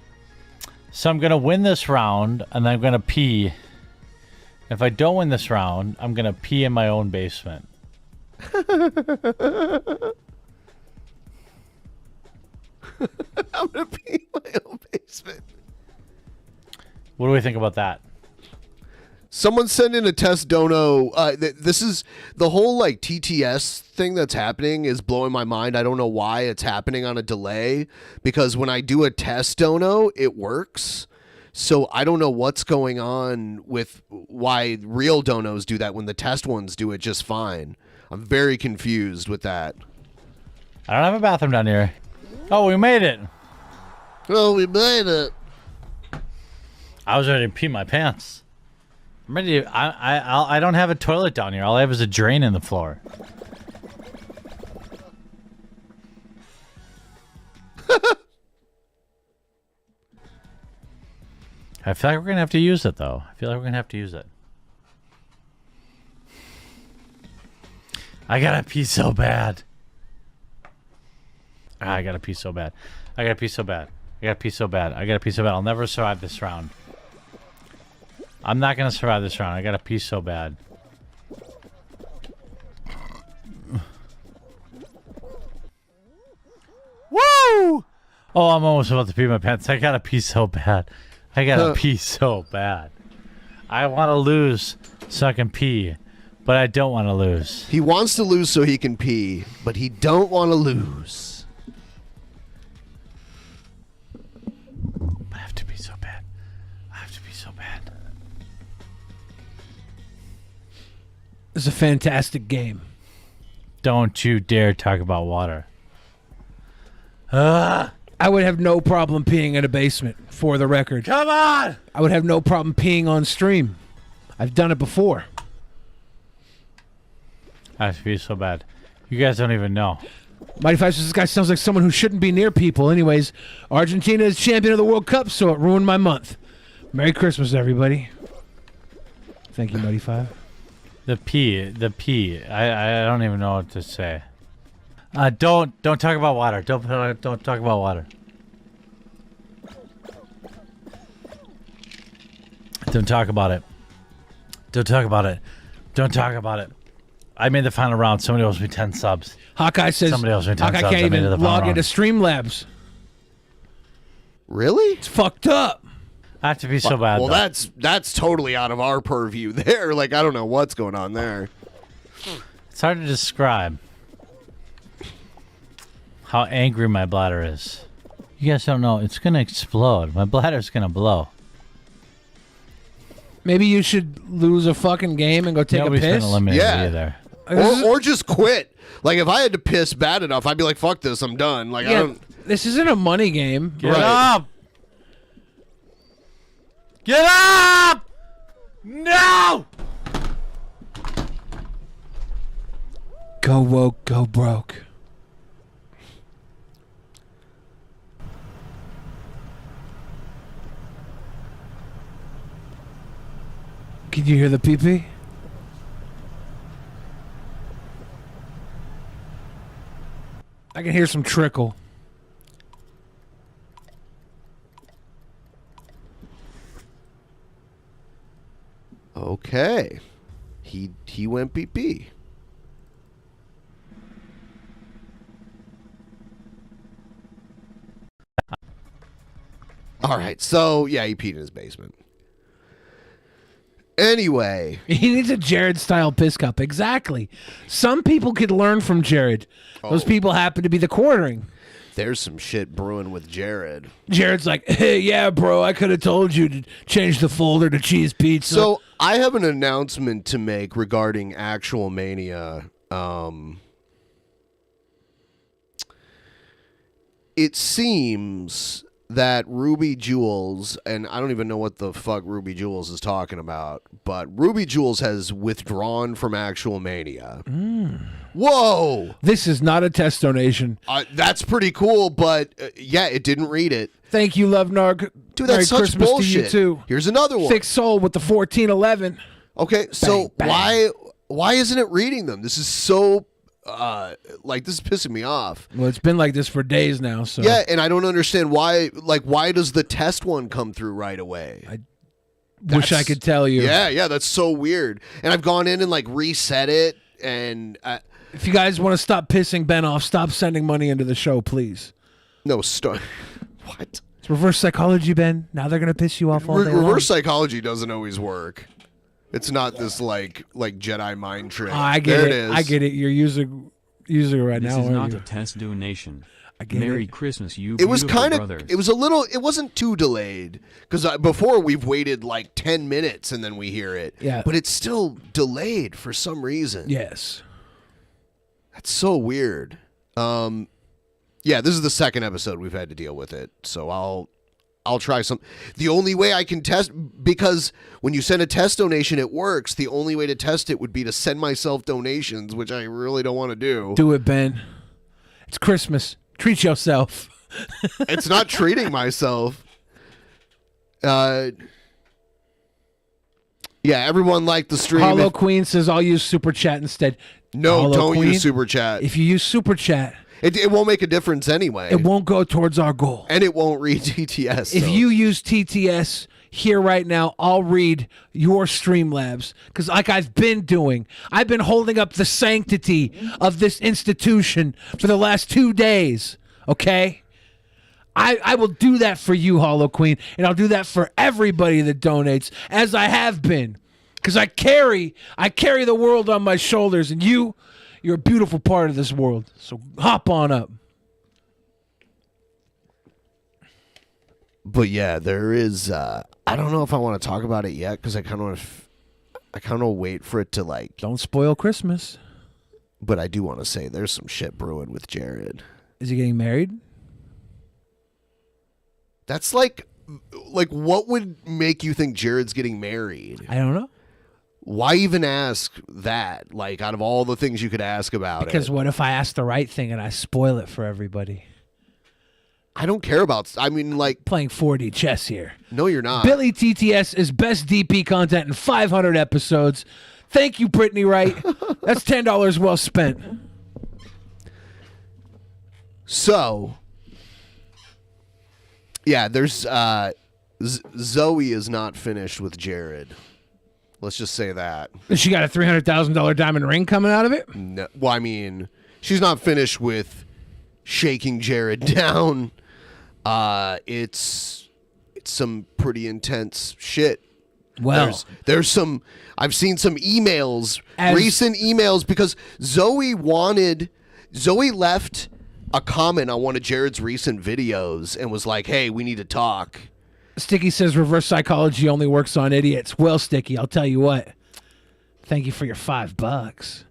So I'm going to win this round, and then I'm going to pee. If I don't win this round, I'm going to pee in my own basement. I'm going to pee in my own basement. What do we think about that? Someone sent in a test dono. This is the whole like TTS thing that's happening is blowing my mind. I don't know why it's happening on a delay, because when I do a test dono, it works. So I don't know what's going on with why real donos do that when the test ones do it just fine. I'm very confused with that. I don't have a bathroom down here. Oh, we made it. Oh, we made it. I was ready to pee my pants. I'm ready to, I don't have a toilet down here. All I have is a drain in the floor. I feel like we're going to have to use it, though. I feel like we're going to have to use it. I got to pee so bad. I got to pee so bad. I got to pee so bad. I got to pee so bad. I got to pee so bad. I'll never survive this round. I'm not going to survive this round. I got to pee so bad. Woo! Oh, I'm almost about to pee my pants. I got to pee so bad. I got to pee so bad. I want to lose so I can pee, but I don't want to lose. He wants to lose so he can pee, but he don't want to lose. I have to pee so bad. I have to pee so bad. It's a fantastic game. Don't you dare talk about water. I would have no problem peeing in a basement, for the record. Come on! I would have no problem peeing on stream. I've done it before. I have to pee so bad. You guys don't even know. Mighty Five says this guy sounds like someone who shouldn't be near people. Anyways, Argentina is champion of the World Cup, so it ruined my month. Merry Christmas, everybody. Thank you, Mighty Five. The pee. I don't even know what to say. Don't talk about water. Don't talk about water. Don't talk about it. Don't talk about it. Don't talk about it. I made the final round. Somebody owes me 10 subs. Hawkeye says Somebody else returned Hawkeye subs. can't I made it even the final log round. into Streamlabs. Really? It's fucked up. I have to be so bad. Well, though. that's totally out of our purview there. Like, I don't know what's going on there. It's hard to describe how angry my bladder is. You guys don't know. It's going to explode. My bladder's going to blow. Maybe you should lose a fucking game and go take Nobody's a piss. been eliminated Yeah. either. Or just quit. Like, if I had to piss bad enough, I'd be like, fuck this, I'm done. Like, I Yeah, don't... this isn't a money game. Get up! Get up! No! Go woke, go broke. Can you hear the pee-pee? I can hear some trickle. Okay. He went PP. All right. So, yeah, he peed in his basement. Anyway. He needs a Jared-style piss cup. Exactly. Some people could learn from Jared. Those people happen to be the quartering. There's some shit brewing with Jared. Jared's like, hey, yeah, bro, I could have told you to change the folder to cheese pizza. So I have an announcement to make regarding Actual Mania. It seems that Ruby Jules, and I don't even know what the fuck Ruby Jules is talking about, but Ruby Jules has withdrawn from Actual Mania. Whoa! This is not a test donation. That's pretty cool, but yeah, it didn't read it. Thank you, Love Narg. Dude, Merry that's such Christmas bullshit. to you, too. Here's another one. Thick Soul with the 1411. Okay, so Bang, bang. why isn't it reading them? This is so this is pissing me off. Well, it's been like this for days now, so. Yeah, and I don't understand why. Like, why does the test one come through right away? Wish I could tell you. Yeah, that's so weird. And I've gone in and like reset it, and If you guys want to stop pissing Ben off, stop sending money into the show, please. no, what? It's reverse psychology, Ben. Now they're gonna piss you off all day long. Reverse psychology doesn't always work. It's not this like Jedi mind trick. Oh, I get there it. it is. I get it. You're using right This now. is aren't not you? a test donation. I get Merry it. Christmas, you It was beautiful kind of. brothers. It was a little. It wasn't too delayed because before we've waited like 10 minutes and then we hear it. Yeah. But it's still delayed for some reason. Yes. That's so weird. Yeah, this is the second episode we've had to deal with it, so I'll try some. The only way I can test, because when you send a test donation, it works. The only way to test it would be to send myself donations, which I really don't want to do. Do it, Ben. It's Christmas. Treat yourself. It's not treating myself. Yeah, everyone liked the stream. Hollow Queen says, I'll use Super Chat instead. No, Hollow don't Queen, use Super Chat. If you use Super Chat, it won't make a difference anyway. It won't go towards our goal. And it won't read TTS. If you use TTS here right now, I'll read your Streamlabs. Because like I've been doing, I've been holding up the sanctity of this institution for the last 2 days. Okay? I will do that for you, Hollow Queen. And I'll do that for everybody that donates, as I have been. Because I carry the world on my shoulders. And you're a beautiful part of this world. So hop on up. But yeah, there is. I don't know if I want to talk about it yet because I kind of wait for it to like. Don't spoil Christmas. But I do want to say there's some shit brewing with Jared. Is he getting married? That's like what would make you think Jared's getting married? I don't know. Why even ask that? Like, out of all the things you could ask about Because what if I ask the right thing and I spoil it for everybody? I don't care about. I mean, like playing 4D chess here. No, you're not. Billy TTS is best DP content in 500 episodes. Thank you, Brittany Wright. That's $10 well spent. So, yeah, there's Zoe is not finished with Jared. Let's just say that. She got a $300,000 diamond ring coming out of it? No, well, I mean, she's not finished with shaking Jared down. It's some pretty intense shit. Well, there's some. I've seen some emails, recent emails, because Zoe left a comment on one of Jared's recent videos and was like, "Hey, we need to talk." Sticky says reverse psychology only works on idiots. Well, Sticky, I'll tell you what. Thank you for your $5.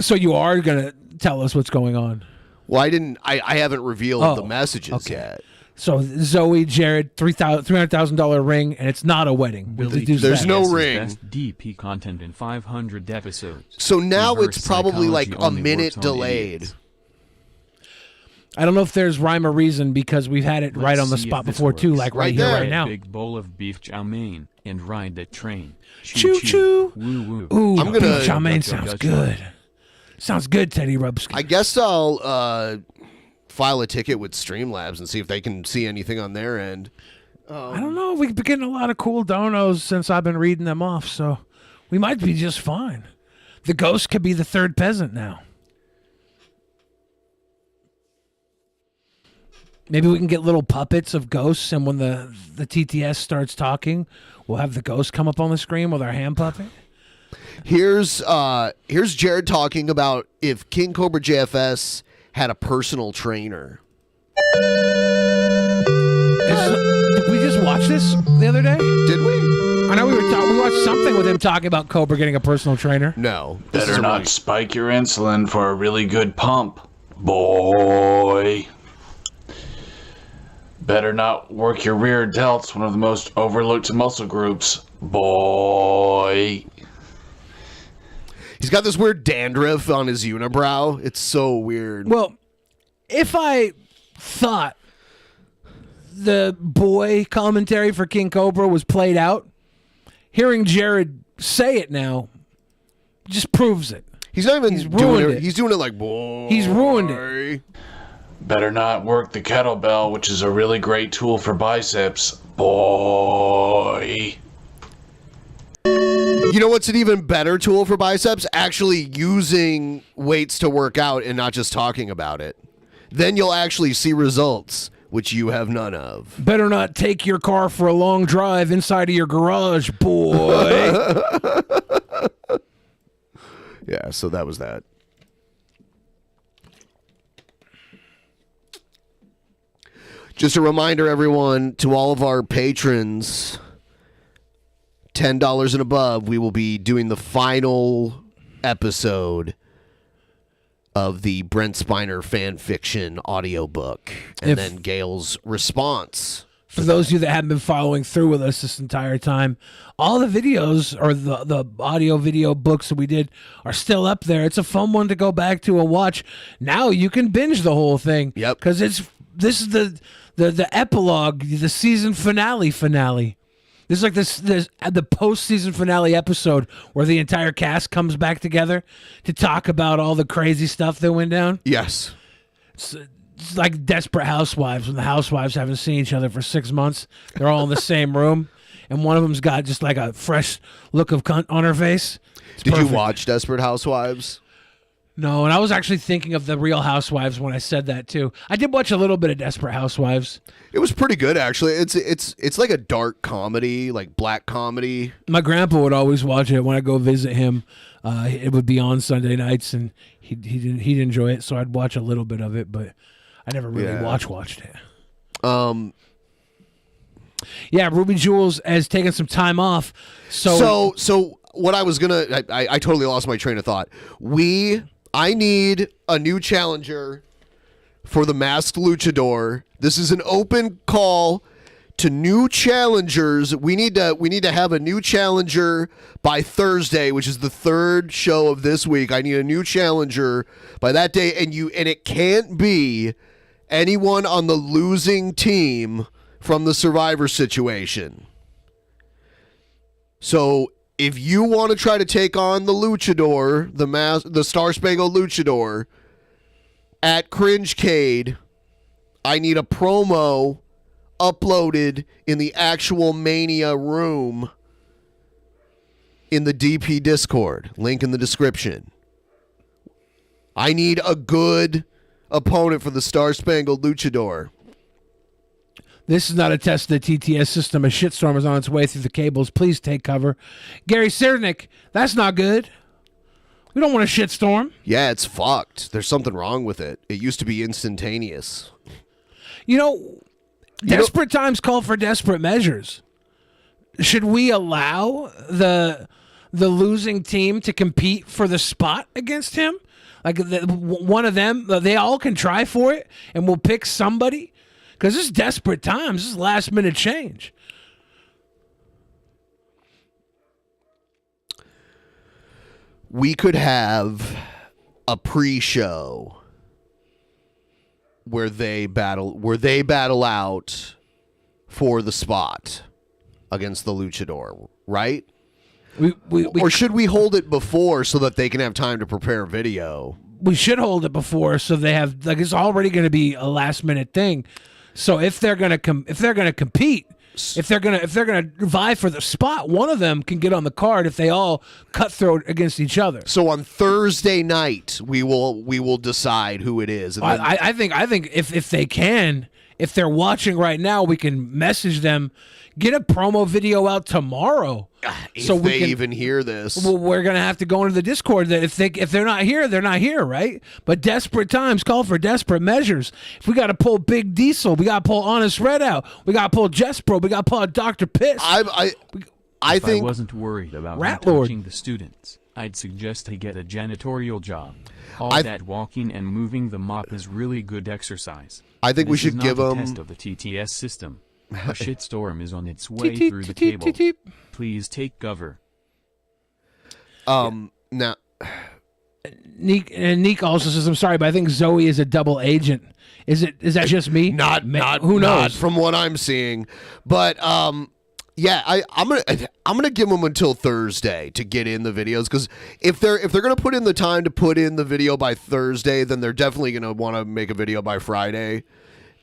So you are gonna tell us what's going on? Well, I haven't revealed the messages yet. So Zoe, Jared, $300,000 ring, and it's not a wedding. There's no ring. Best DP content in 500 episodes. So now Reverse it's probably like psychology a only minute works on delayed. idiots. I don't know if there's rhyme or reason because we've had it right on the see if spot this before too, works. like right here, Get right a now. Big bowl of beef chow mein and ride that train. Choo choo. Woo woo. Ooh, I'm gonna- beef chow mein sounds good. Sounds good, Teddy Rubsky. I guess I'll file a ticket with Streamlabs and see if they can see anything on their end. I don't know. We've been getting a lot of cool donos since I've been reading them off, so we might be just fine. The ghost could be the third peasant now. Maybe we can get little puppets of ghosts, and when the TTS starts talking, we'll have the ghost come up on the screen with our hand puppet. Here's Jared talking about if King Cobra JFS had a personal trainer. Did we just watch this the other day? Did we? I know we watched something with him talking about Cobra getting a personal trainer. No. Better not spike your insulin for a really good pump, boy. Better not work your rear delts, one of the most overlooked muscle groups, boy. He's got this weird dandruff on his unibrow. It's so weird. Well, if I thought the boy commentary for King Cobra was played out, hearing Jared say it now just proves it. He's not even He's doing ruined it. He's doing it like, boy. He's ruined it. Better not work the kettlebell, which is a really great tool for biceps, boy. You know what's an even better tool for biceps? Actually using weights to work out and not just talking about it. Then you'll actually see results, which you have none of. Better not take your car for a long drive inside of your garage, boy. Yeah, so that was that. Just a reminder, everyone, to all of our patrons, $10 and above, we will be doing the final episode of the Brent Spiner fan fiction audiobook, and then Gail's response. For those of you that haven't been following through with us this entire time, all the videos or the audio video books that we did are still up there. It's a fun one to go back to and watch. Now you can binge the whole thing. Yep. Because it's this is the epilogue, the season finale. This is like this the post-season finale episode where the entire cast comes back together to talk about all the crazy stuff that went down. Yes. It's like Desperate Housewives when the housewives haven't seen each other for 6 months. They're all in the same room, and one of them's got just like a fresh look of cunt on her face. Did you watch Desperate Housewives? No, and I was actually thinking of the Real Housewives when I said that too. I did watch a little bit of Desperate Housewives. It was pretty good, actually. It's like a dark comedy, like black comedy. My grandpa would always watch it when I go visit him. It would be on Sunday nights, and he'd enjoy it. So I'd watch a little bit of it, but I never really watched it. Yeah, Ruby Jules has taken some time off. So what I was gonna, I totally lost my train of thought. I need a new challenger for the Masked Luchador. This is an open call to new challengers. We need to have a new challenger by Thursday, which is the third show of this week. I need a new challenger by that day, and it can't be anyone on the losing team from the Survivor situation. So if you want to try to take on the Luchador, the Star Spangled Luchador at Cringecade, I need a promo uploaded in the actual Mania room in the DP Discord. Link in the description. I need a good opponent for the Star Spangled Luchador. This is not a test of the TTS system. A shitstorm is on its way through the cables. Please take cover. Gary Cernick, that's not good. We don't want a shitstorm. Yeah, it's fucked. There's something wrong with it. It used to be instantaneous. Desperate times call for desperate measures. Should we allow the losing team to compete for the spot against him? Like one of them, they all can try for it, and we'll pick somebody. Because this is desperate times. This is last minute change. We could have a pre-show where they battle out for the spot against the Luchador, right? Or should we hold it before so that they can have time to prepare a video? We should hold it before so they have it's already going to be a last minute thing. So if they're gonna compete, if they're gonna vie for the spot, one of them can get on the card if they all cutthroat against each other. So on Thursday night, we will decide who it is. And then I think if they can, if they're watching right now, we can message them, get a promo video out tomorrow. If they even hear this, well, we're gonna have to go into the Discord. That if they're not here, they're not here, right? But desperate times call for desperate measures. If we got to pull Big Diesel, we got to pull Honest Red out. We got to pull Jespro. We got to pull Dr. Piss. I If think I wasn't worried about Rat him Lord. touching the students, I'd suggest he get a janitorial job. All I- that walking and moving the mop is really good exercise. I think we This is should not give a him. test of the TTS system. A shitstorm is on its way Teep, through the teep, cable. teep, teep. Please take cover. Now, Neek also says, "I'm sorry, but I think Zoe is a double agent. Is that just me? not who knows? not from what I'm seeing, but yeah, I'm gonna give them until Thursday to get in the videos, because if they're gonna put in the time to put in the video by Thursday, then they're definitely gonna want to make a video by Friday.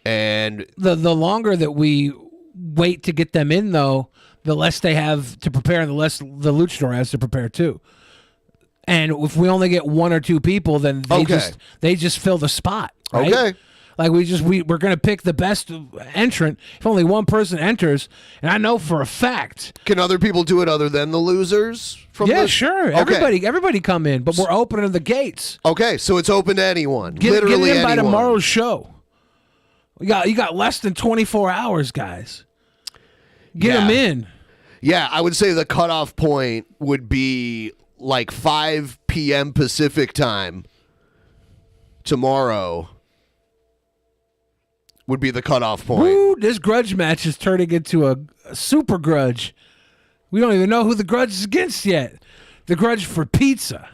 And the longer that we wait to get them in, though, the less they have to prepare, and the less the Luchador has to prepare too. And if we only get one or two people, then they just fill the spot. Right? Okay. Like we're gonna pick the best entrant. If only one person enters, and I know for a fact. Can other people do it other than the losers? Sure. Okay. Everybody come in, but we're opening the gates. Okay, so it's open to anyone. Get Literally in by anyone. tomorrow's show. You got less than 24 hours, guys. Get them in. Yeah, I would say the cutoff point would be like 5 p.m. Pacific time tomorrow. Would be the cutoff point. Woo, this grudge match is turning into a super grudge. We don't even know who the grudge is against yet. The grudge for pizza.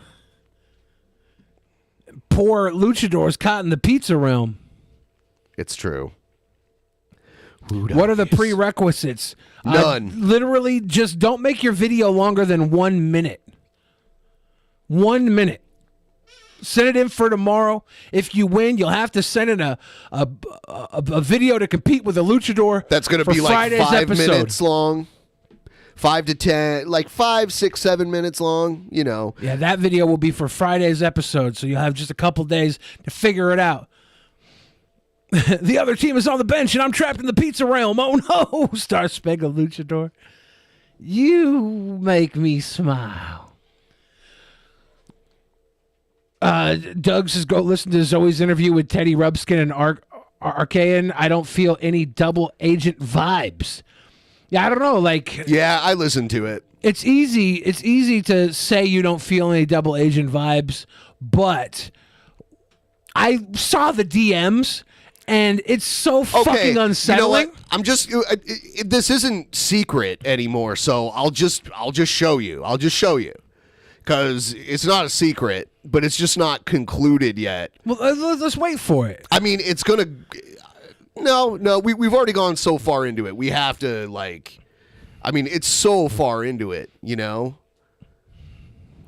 Poor Luchador's caught in the pizza realm. It's true. What are the prerequisites? None. Literally, just don't make your video longer than 1 minute. 1 minute. Send it in for tomorrow. If you win, you'll have to send in a video to compete with a luchador. That's going to be like Friday's 5 episode. minutes long. 5 to 10, like 5, 6, 7 minutes long, you know. Yeah, that video will be for Friday's episode, so you'll have just a couple days to figure it out. The other team is on the bench, and I'm trapped in the pizza realm. Oh, no, Star Spangled Luchador. You make me smile. Doug says, go listen to Zoe's interview with Teddy Rubskin and Archaean. I don't feel any double agent vibes. Yeah, I don't know. Like, yeah, I listened to it. It's easy to say you don't feel any double agent vibes, but I saw the DMs and it's so fucking unsettling. You know what? I'm just this isn't secret anymore, so I'll just show you. I'll just show you. Cuz it's not a secret, but it's just not concluded yet. Well, let's wait for it. I mean, it's going to No, we've already gone so far into it. We have to, like, I mean, it's so far into it, you know?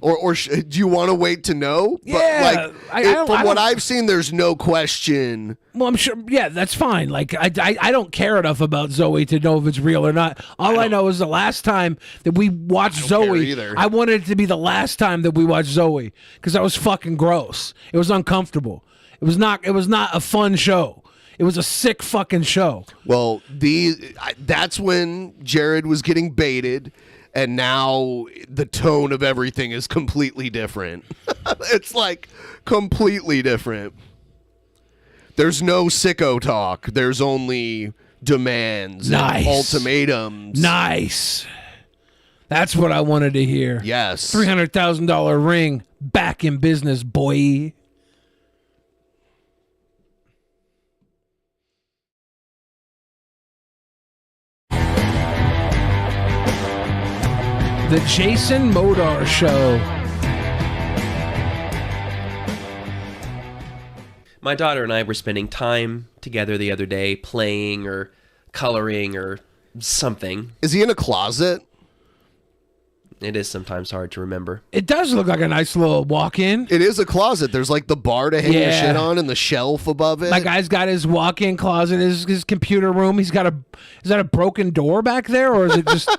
Or do you want to wait to know? Yeah. But, from what I've seen, there's no question. Well, I'm sure, yeah, that's fine. Like, I don't care enough about Zoe to know if it's real or not. All I know is the last time that we watched Zoe, I wanted it to be the last time that we watched Zoe because that was fucking gross. It was uncomfortable. It was not a fun show. It was a sick fucking show. Well, that's when Jared was getting baited, and now the tone of everything is completely different. It's like completely different. There's no sicko talk. There's only demands and ultimatums. Nice. That's what I wanted to hear. Yes. $300,000 ring back in business, boy. The Jason Modar Show. My daughter and I were spending time together the other day playing or coloring or something. Is he in a closet? It is sometimes hard to remember. It does look like a nice little walk-in. It is a closet. There's like the bar to hang your shit on and the shelf above it. My guy's got his walk-in closet, his computer room. Is that a broken door back there, or is it just...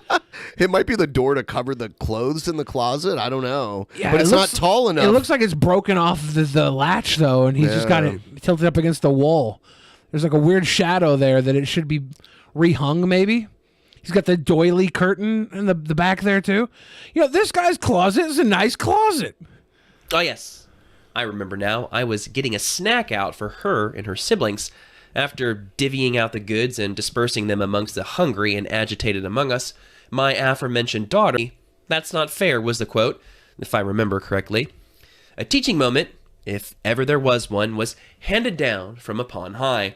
It might be the door to cover the clothes in the closet. I don't know. Yeah, but it's not tall enough. It looks like it's broken off the latch, though, and he's just got it tilted up against the wall. There's like a weird shadow there that it should be rehung, maybe. He's got the doily curtain in the back there, too. You know, this guy's closet is a nice closet. Oh, yes. I remember now. I was getting a snack out for her and her siblings. After divvying out the goods and dispersing them amongst the hungry and agitated among us, my aforementioned daughter, "That's not fair," was the quote, if I remember correctly. A teaching moment, if ever there was one, was handed down from upon high.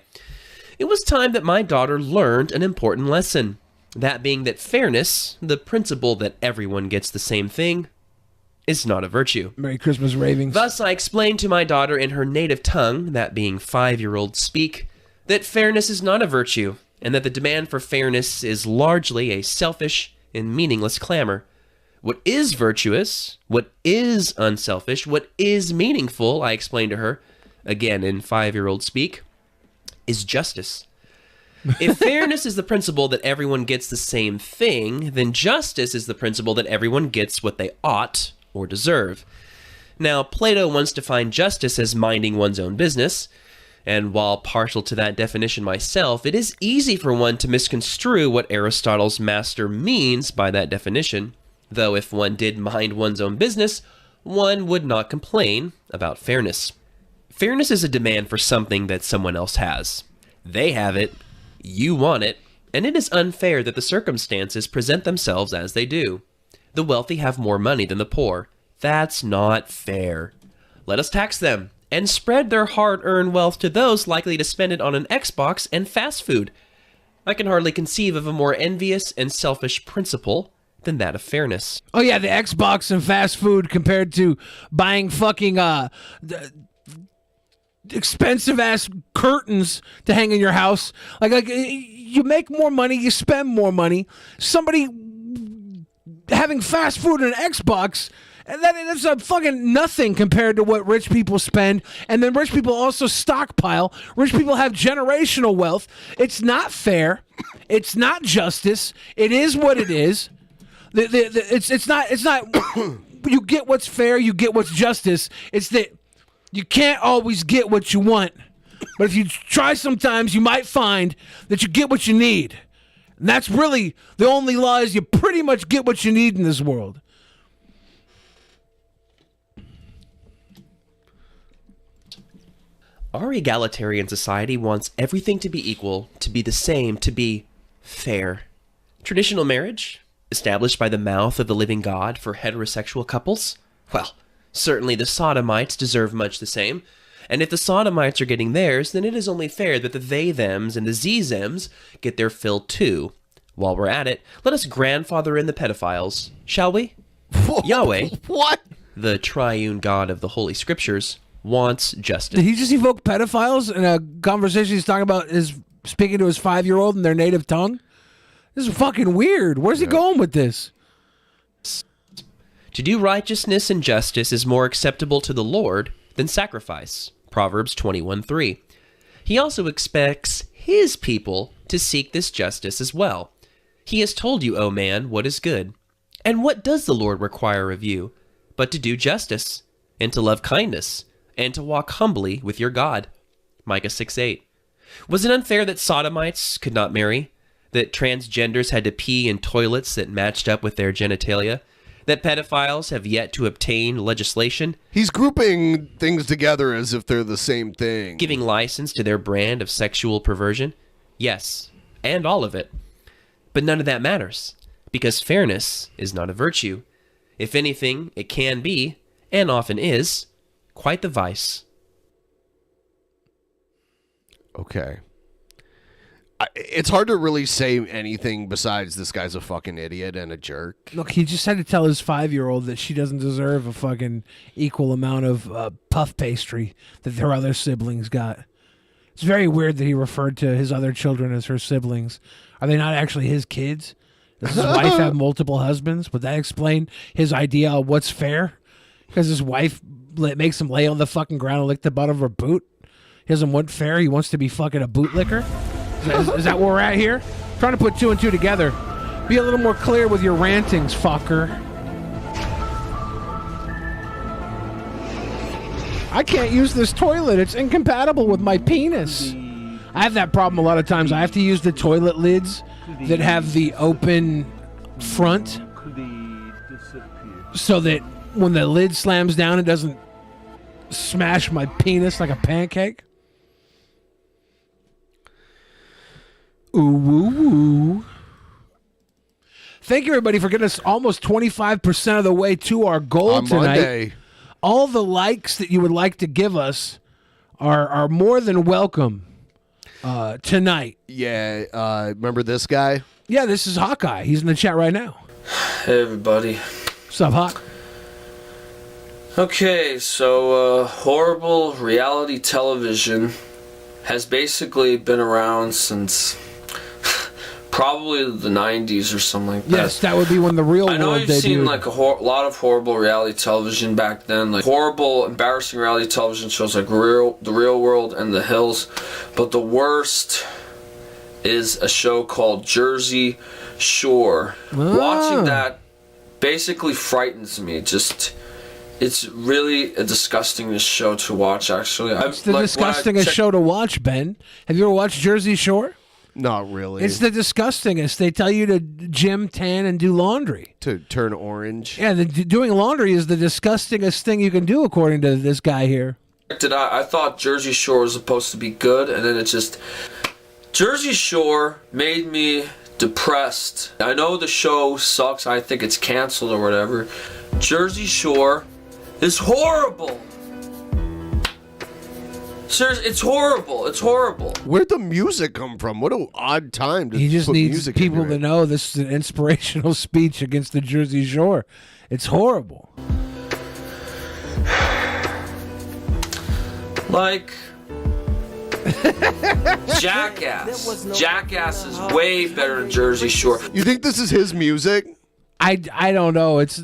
It was time that my daughter learned an important lesson. That being that fairness, the principle that everyone gets the same thing, is not a virtue. Merry Christmas, ravings. Thus, I explained to my daughter in her native tongue, that being 5-year-old speak, that fairness is not a virtue, and that the demand for fairness is largely a selfish and meaningless clamor. What is virtuous, what is unselfish, what is meaningful, I explained to her, again in 5-year-old speak, is justice. If fairness is the principle that everyone gets the same thing, then justice is the principle that everyone gets what they ought or deserve. Now, Plato once defined justice as minding one's own business, and while partial to that definition myself, it is easy for one to misconstrue what Aristotle's master means by that definition, though if one did mind one's own business, one would not complain about fairness. Fairness is a demand for something that someone else has. They have it. You want it, and it is unfair that the circumstances present themselves as they do. The wealthy have more money than the poor. That's not fair. Let us tax them, and spread their hard-earned wealth to those likely to spend it on an Xbox and fast food. I can hardly conceive of a more envious and selfish principle than that of fairness. Oh yeah, the Xbox and fast food compared to buying fucking expensive ass curtains to hang in your house. Like you make more money, you spend more money. Somebody having fast food and an Xbox, and that's a fucking nothing compared to what rich people spend. And then rich people also stockpile. Rich people have generational wealth. It's not fair. It's not justice. It is what it is. It's not. You get what's fair. You get what's justice. It's that you can't always get what you want, but if you try sometimes, you might find that you get what you need. And that's really the only law, is you pretty much get what you need in this world. Our egalitarian society wants everything to be equal, to be the same, to be fair. Traditional marriage, established by the mouth of the living God for heterosexual couples? Well, certainly the Sodomites deserve much the same. And if the Sodomites are getting theirs, then it is only fair that the they-thems and the ze-zems get their fill too. While we're at it, let us grandfather in the pedophiles, shall we? Yahweh, what? The triune God of the Holy Scriptures, wants justice. Did he just evoke pedophiles in a conversation he's talking about speaking to his 5-year-old in their native tongue? This is fucking weird. Where's he going with this? To do righteousness and justice is more acceptable to the Lord than sacrifice. Proverbs 21:3. He also expects his people to seek this justice as well. He has told you, O man, what is good. And what does the Lord require of you? But to do justice, and to love kindness, and to walk humbly with your God. Micah 6:8. Was it unfair that sodomites could not marry? That transgenders had to pee in toilets that matched up with their genitalia? That pedophiles have yet to obtain legislation? He's grouping things together as if they're the same thing. Giving license to their brand of sexual perversion? Yes, and all of it. But none of that matters, because fairness is not a virtue. If anything, it can be, and often is, quite the vice. Okay. It's hard to really say anything besides this guy's a fucking idiot and a jerk. Look, he just had to tell his 5-year-old that she doesn't deserve a fucking equal amount of puff pastry that their other siblings got. It's very weird that he referred to his other children as her siblings. Are they not actually his kids? Does his wife have multiple husbands? Would that explain his idea of what's fair? Because his wife makes him lay on the fucking ground and lick the butt of her boot? He doesn't want fair. He wants to be fucking a bootlicker? Is that where we're at here? Trying to put 2 and 2 together. Be a little more clear with your rantings, fucker. I can't use this toilet. It's incompatible with my penis. I have that problem a lot of times. I have to use the toilet lids that have the open front so that when the lid slams down, it doesn't smash my penis like a pancake. Ooh, woo, woo. Thank you, everybody, for getting us almost 25% of the way to our goal On tonight. Monday. All the likes that you would like to give us are more than welcome tonight. Yeah, remember this guy? Yeah, this is Hawkeye. He's in the chat right now. Hey, everybody. What's up, Hawk? Okay, so horrible reality television has basically been around since probably the 90s or something like that. Yes, that would be when the real I know world you've debuted. seen like a lot of horrible reality television back then, like horrible, embarrassing reality television shows like The Real World and The Hills, but the worst is a show called Jersey Shore. Watching that basically frightens me. It's really a disgusting show to watch, actually. It's the disgustingest show to watch, Ben. Have you ever watched Jersey Shore? Not really. It's the disgustingest. They tell you to gym, tan, and do laundry. To turn orange. Yeah, doing laundry is the disgustingest thing you can do, according to this guy here. I thought Jersey Shore was supposed to be good, and then it just... Jersey Shore made me depressed. I know the show sucks. I think it's canceled or whatever. Jersey Shore is horrible. Seriously, it's horrible. It's horrible. Where'd the music come from? What an odd time to He just put needs music people into to it. know this is an inspirational speech against the Jersey Shore. It's horrible. Like, Jackass. Jackass is way better than Jersey Shore. You think this is his music? I don't know. It's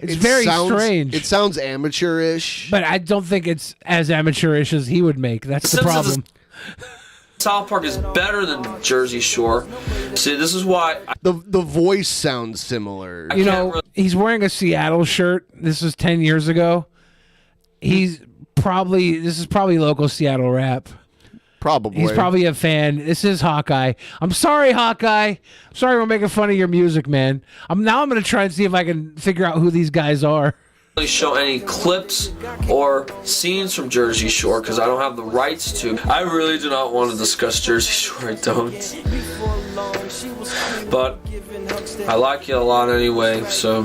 very strange. It sounds amateurish, but I don't think it's as amateurish as he would make. That's the problem. South Park is better than Jersey Shore. See, this is why the voice sounds similar. You know, he's wearing a Seattle shirt. This was 10 years ago. This is probably local Seattle rap. Probably. He's probably a fan. This is Hawkeye. I'm sorry, Hawkeye. I'm sorry we're making fun of your music, man. I'm going to try and see if I can figure out who these guys are. Really show any clips or scenes from Jersey Shore because I don't have the rights to. I really do not want to discuss Jersey Shore. I don't. But I like it a lot anyway, so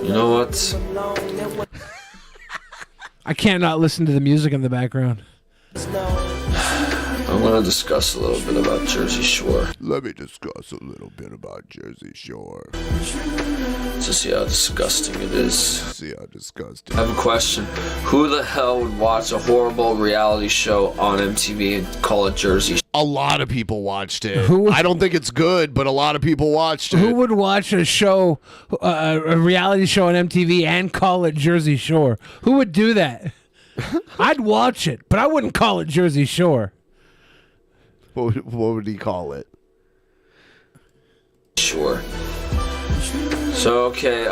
you know what? I can't not listen to the music in the background. I want to discuss a little bit about Jersey Shore. Let me discuss a little bit about Jersey Shore. To see how disgusting it is. See how disgusting. I have a question. Who the hell would watch a horrible reality show on MTV and call it Jersey Shore? A lot of people watched it. I don't think it's good, but a lot of people watched it. Who would watch a show, a reality show on MTV and call it Jersey Shore? Who would do that? I'd watch it, but I wouldn't call it Jersey Shore. What would he call it? Sure. So, okay,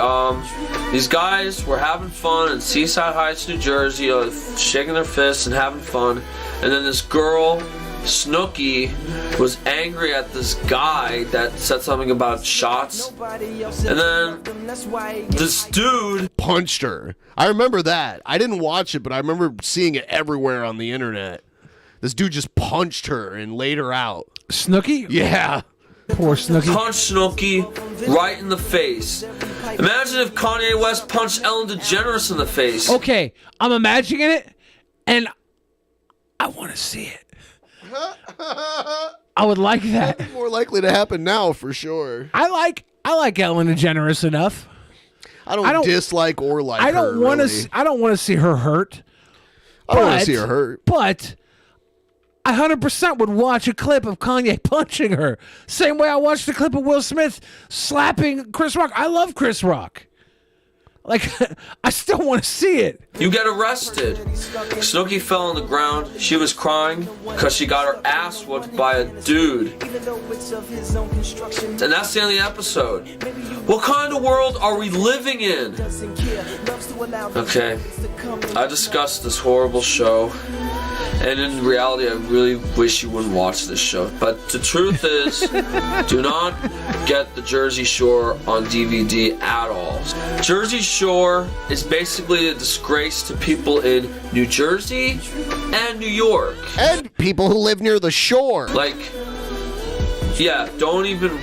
these guys were having fun in Seaside Heights, New Jersey, shaking their fists and having fun. And then this girl, Snooki, was angry at this guy that said something about shots. And then this dude punched her. I remember that. I didn't watch it, but I remember seeing it everywhere on the internet. This dude just punched her and laid her out. Snooki? Yeah. Poor Snooki. Punched Snooki right in the face. Imagine if Kanye West punched Ellen DeGeneres in the face. Okay, I'm imagining it, and I want to see it. I would like that. That'd be more likely to happen now, for sure. I like Ellen DeGeneres enough. I don't dislike or like I don't her, want to. really. I don't want to see her hurt. I don't want to see her hurt. But I 100% would watch a clip of Kanye punching her. Same way I watched the clip of Will Smith slapping Chris Rock. I love Chris Rock. Like, I still want to see it. You get arrested. Snooki fell on the ground. She was crying because she got her ass whooped by a dude. And that's the end of the episode. What kind of world are we living in? Okay, I discussed this horrible show. And in reality, I really wish you wouldn't watch this show. But the truth is, do not get the Jersey Shore on DVD at all. Jersey Shore is basically a disgrace to people in New Jersey and New York. And people who live near the shore. Like, yeah, don't even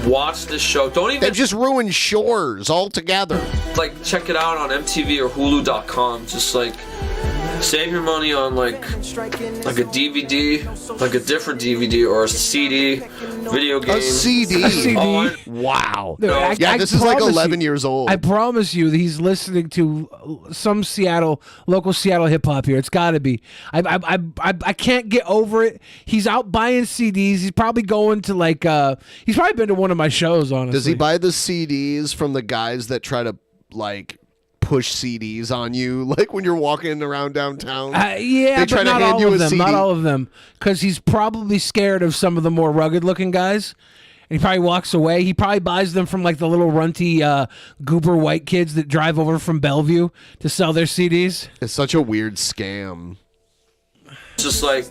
watch this show. Don't even... They've just ruined shores altogether. Like, check it out on MTV or Hulu.com. Just like... Save your money on like a DVD, like a different DVD or a CD, video game. A CD? A CD? Oh, wow. Dude, This is like promise 11 you- years old. I promise you that he's listening to some local Seattle hip hop here. It's got to be. I can't get over it. He's out buying CDs. He's probably going to he's probably been to one of my shows, honestly. Does he buy the CDs from the guys that try to like push CDs on you, like when you're walking around downtown? Yeah, they try but not to hand all you of a them. CD. Not all of them, because he's probably scared of some of the more rugged-looking guys, and he probably walks away. He probably buys them from like the little runty goober white kids that drive over from Bellevue to sell their CDs. It's such a weird scam. Just like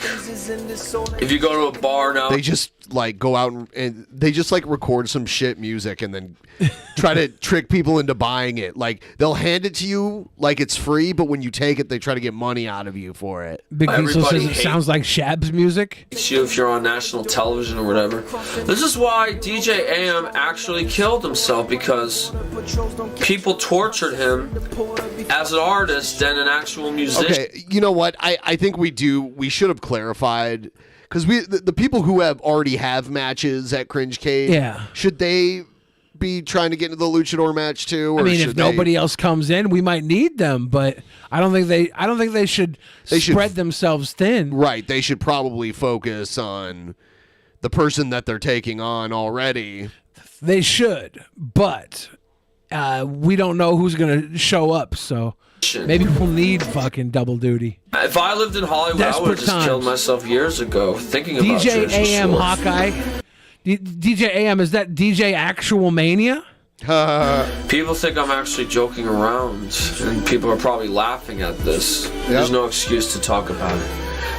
if you go to a bar now, They just like go out and they just like record some shit music and then try to trick people into buying it. Like they'll hand it to you like it's free, but when you take it, they try to get money out of you for it. Big Diesel Everybody says it sounds like Shab's music. you if you're on national television or whatever. This is why DJ AM actually killed himself, because people tortured him as an artist than an actual musician. Okay, you know what? I think we should have clarified, because the people who already have matches at Cringe Cave, Yeah. should they be trying to get into the luchador match too? Or I mean, should if nobody else comes in, we might need them, but I don't think they should spread themselves thin. Right. They should probably focus on the person that they're taking on already. They should, but we don't know who's going to show up, so maybe we'll need fucking double duty. If I lived in Hollywood, I would have just killed myself years ago thinking about DJ Jersey AM Shore. Hawkeye. DJ AM, is that DJ Actual Mania? People think I'm actually joking around, and people are probably laughing at this. There's no excuse to talk about it.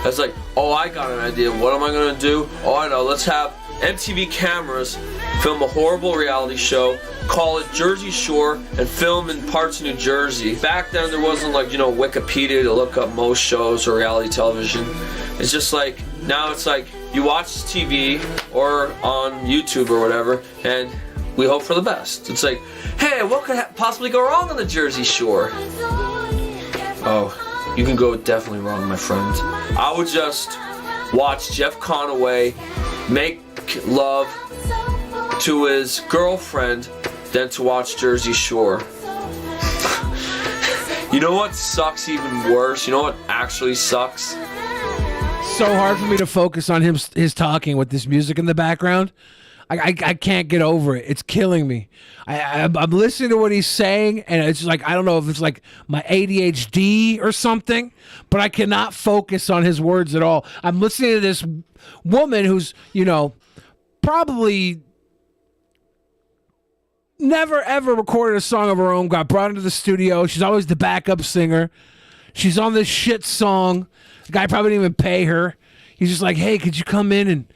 It's like, oh, I got an idea. What am I going to do? Oh, I know. Let's have MTV cameras film a horrible reality show, call it Jersey Shore, and film in parts of New Jersey. Back then, there wasn't like, Wikipedia to look up most shows or reality television. It's just like, now it's like, you watch TV or on YouTube or whatever, and we hope for the best. It's like, hey, what could possibly go wrong on the Jersey Shore? Oh, you can go definitely wrong, my friend. I would just watch Jeff Conaway make love to his girlfriend than to watch Jersey Shore. You know what sucks even worse? You know what actually sucks? So hard for me to focus on his talking with this music in the background. I can't get over it. It's killing me. I'm listening to what he's saying, and it's like, I don't know if it's like my ADHD or something, but I cannot focus on his words at all. I'm listening to this woman who's, probably never ever recorded a song of her own, got brought into the studio. She's always the backup singer. She's on this shit song. The guy probably didn't even pay her. He's just like, hey, could you come in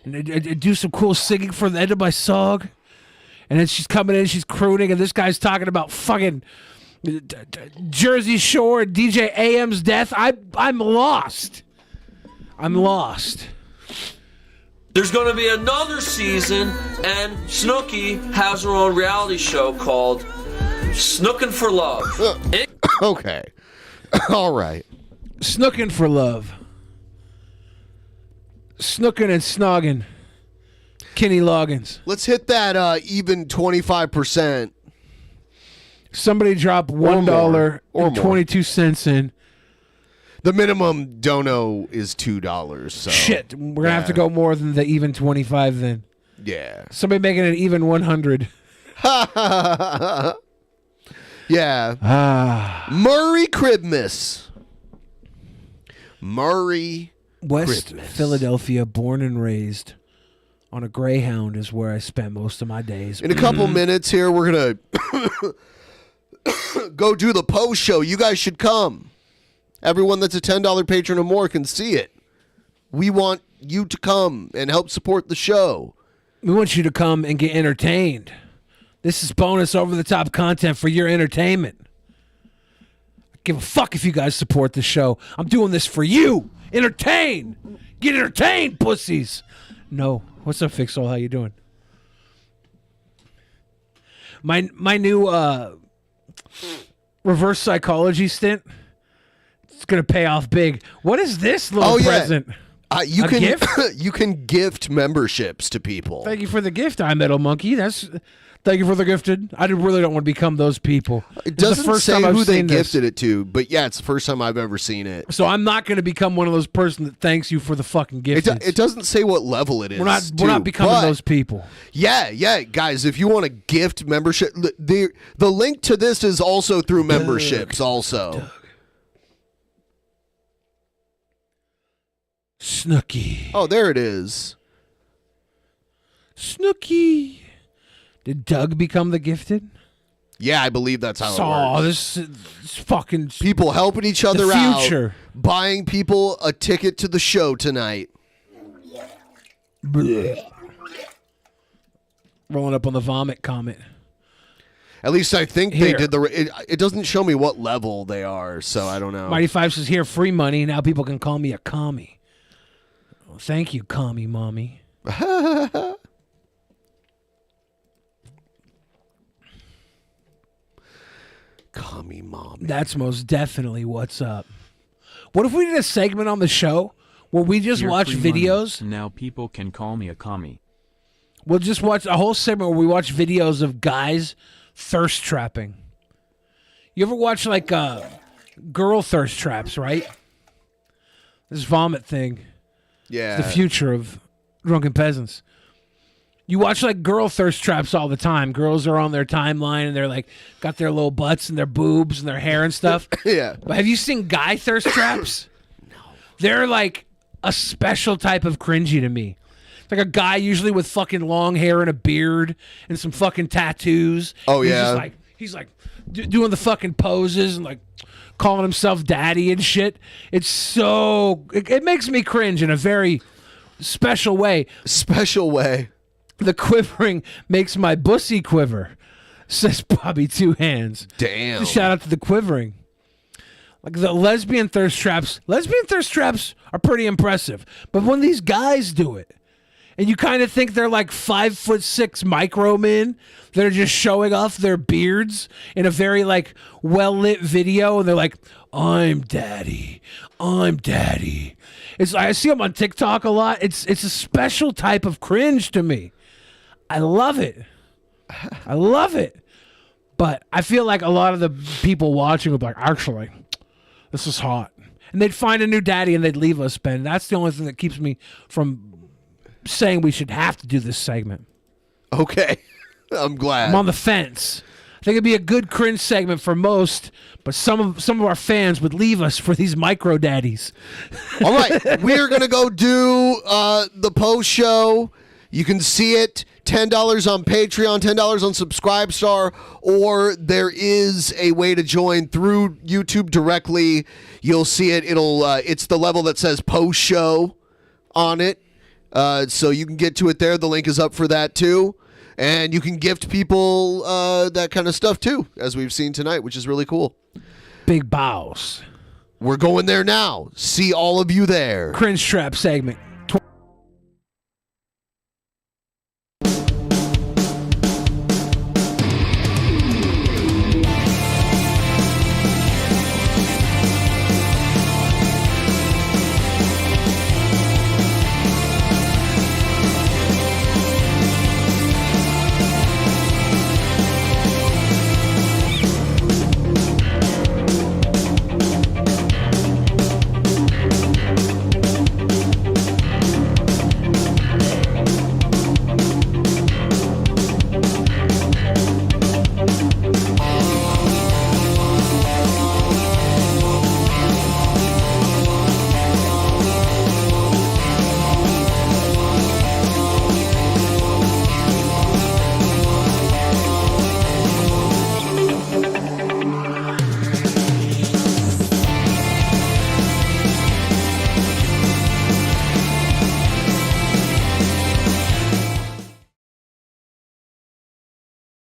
and do some cool singing for the end of my song? And then she's coming in, she's crooning, and this guy's talking about fucking Jersey Shore and DJ AM's death. I'm lost. I'm lost. There's going to be another season, and Snooki has her own reality show called Snookin' for Love. Okay. All right. Snookin' for Love. Snookin' and snoggin'. Kenny Loggins. Let's hit that even 25%. Somebody drop $1 or 22 cents in. The minimum dono is $2. So shit, we're gonna have to go more than the even 25 then. Yeah. Somebody making it even 100. Yeah. Murray Christmas. Murray West Christmas. Philadelphia, born and raised. On a Greyhound is where I spent most of my days. In a couple minutes here, we're gonna go do the post show. You guys should come. Everyone that's a $10 patron or more can see it. We want you to come and help support the show. We want you to come and get entertained. This is bonus over-the-top content for your entertainment. I give a fuck if you guys support the show. I'm doing this for you. Entertain. Get entertained, pussies. No. What's up, Fixol? How you doing? My new reverse psychology stint. It's gonna pay off big. What is this little present? You A can gift? you can gift memberships to people. Thank you for the gift, Metal Monkey. Thank you for the gifted. I really don't want to become those people. It doesn't say who they gifted this. it to, but yeah, it's the first time I've ever seen it. So I'm not going to become one of those person that thanks you for the fucking gift. It doesn't say what level it is. We're not becoming those people. Yeah, guys. If you want to gift membership, the link to this is also through memberships. Also, Snooki. Oh, there it is. Snooki. Did Doug become the gifted? Yeah, I believe that's how it works. This fucking people helping each other the out, future. Buying people a ticket to the show tonight. Blech. Rolling up on the vomit comment. At least I think they did it doesn't show me what level they are, so I don't know. Mighty Five says here, free money. Now people can call me a commie. Well, thank you, commie mommy. Commie mommy. That's most definitely what's up. What if we did a segment on the show where we just Your watch free money. videos? Now people can call me a commie. We'll just watch a whole segment where we watch videos of guys thirst trapping. You ever watch like girl thirst traps, right? This vomit thing. Yeah. It's the future of Drunken Peasants. You watch like girl thirst traps all the time. Girls are on their timeline and they're like got their little butts and their boobs and their hair and stuff. Yeah. But have you seen guy thirst traps? No. They're like a special type of cringy to me. It's like a guy usually with fucking long hair and a beard and some fucking tattoos. Oh, He's yeah. just like doing the fucking poses and like calling himself daddy and shit. It's so it makes me cringe in a very special way. Special way. The quivering makes my bussy quiver, says Bobby Two Hands. Damn. Shout out to the quivering. Like the lesbian thirst traps are pretty impressive. But when these guys do it, and you kind of think they're like 5'6" micro men that are just showing off their beards in a very like well lit video, and they're like, I'm daddy. I see them on TikTok a lot. It's a special type of cringe to me. I love it. But I feel like a lot of the people watching would be like, actually, this is hot. And they'd find a new daddy and they'd leave us, Ben. That's the only thing that keeps me from saying we should have to do this segment. Okay. I'm glad. I'm on the fence. I think it'd be a good cringe segment for most, but some of our fans would leave us for these micro daddies. All right. We're going to go do the post show. You can see it. $10 on Patreon, $10 on Subscribestar, or there is a way to join through YouTube directly. You'll see it. It's the level that says post show on it. So you can get to it there. The link is up for that too. And you can gift people that kind of stuff too, as we've seen tonight, which is really cool. Big bows. We're going there now. See all of you there. Cringe trap segment.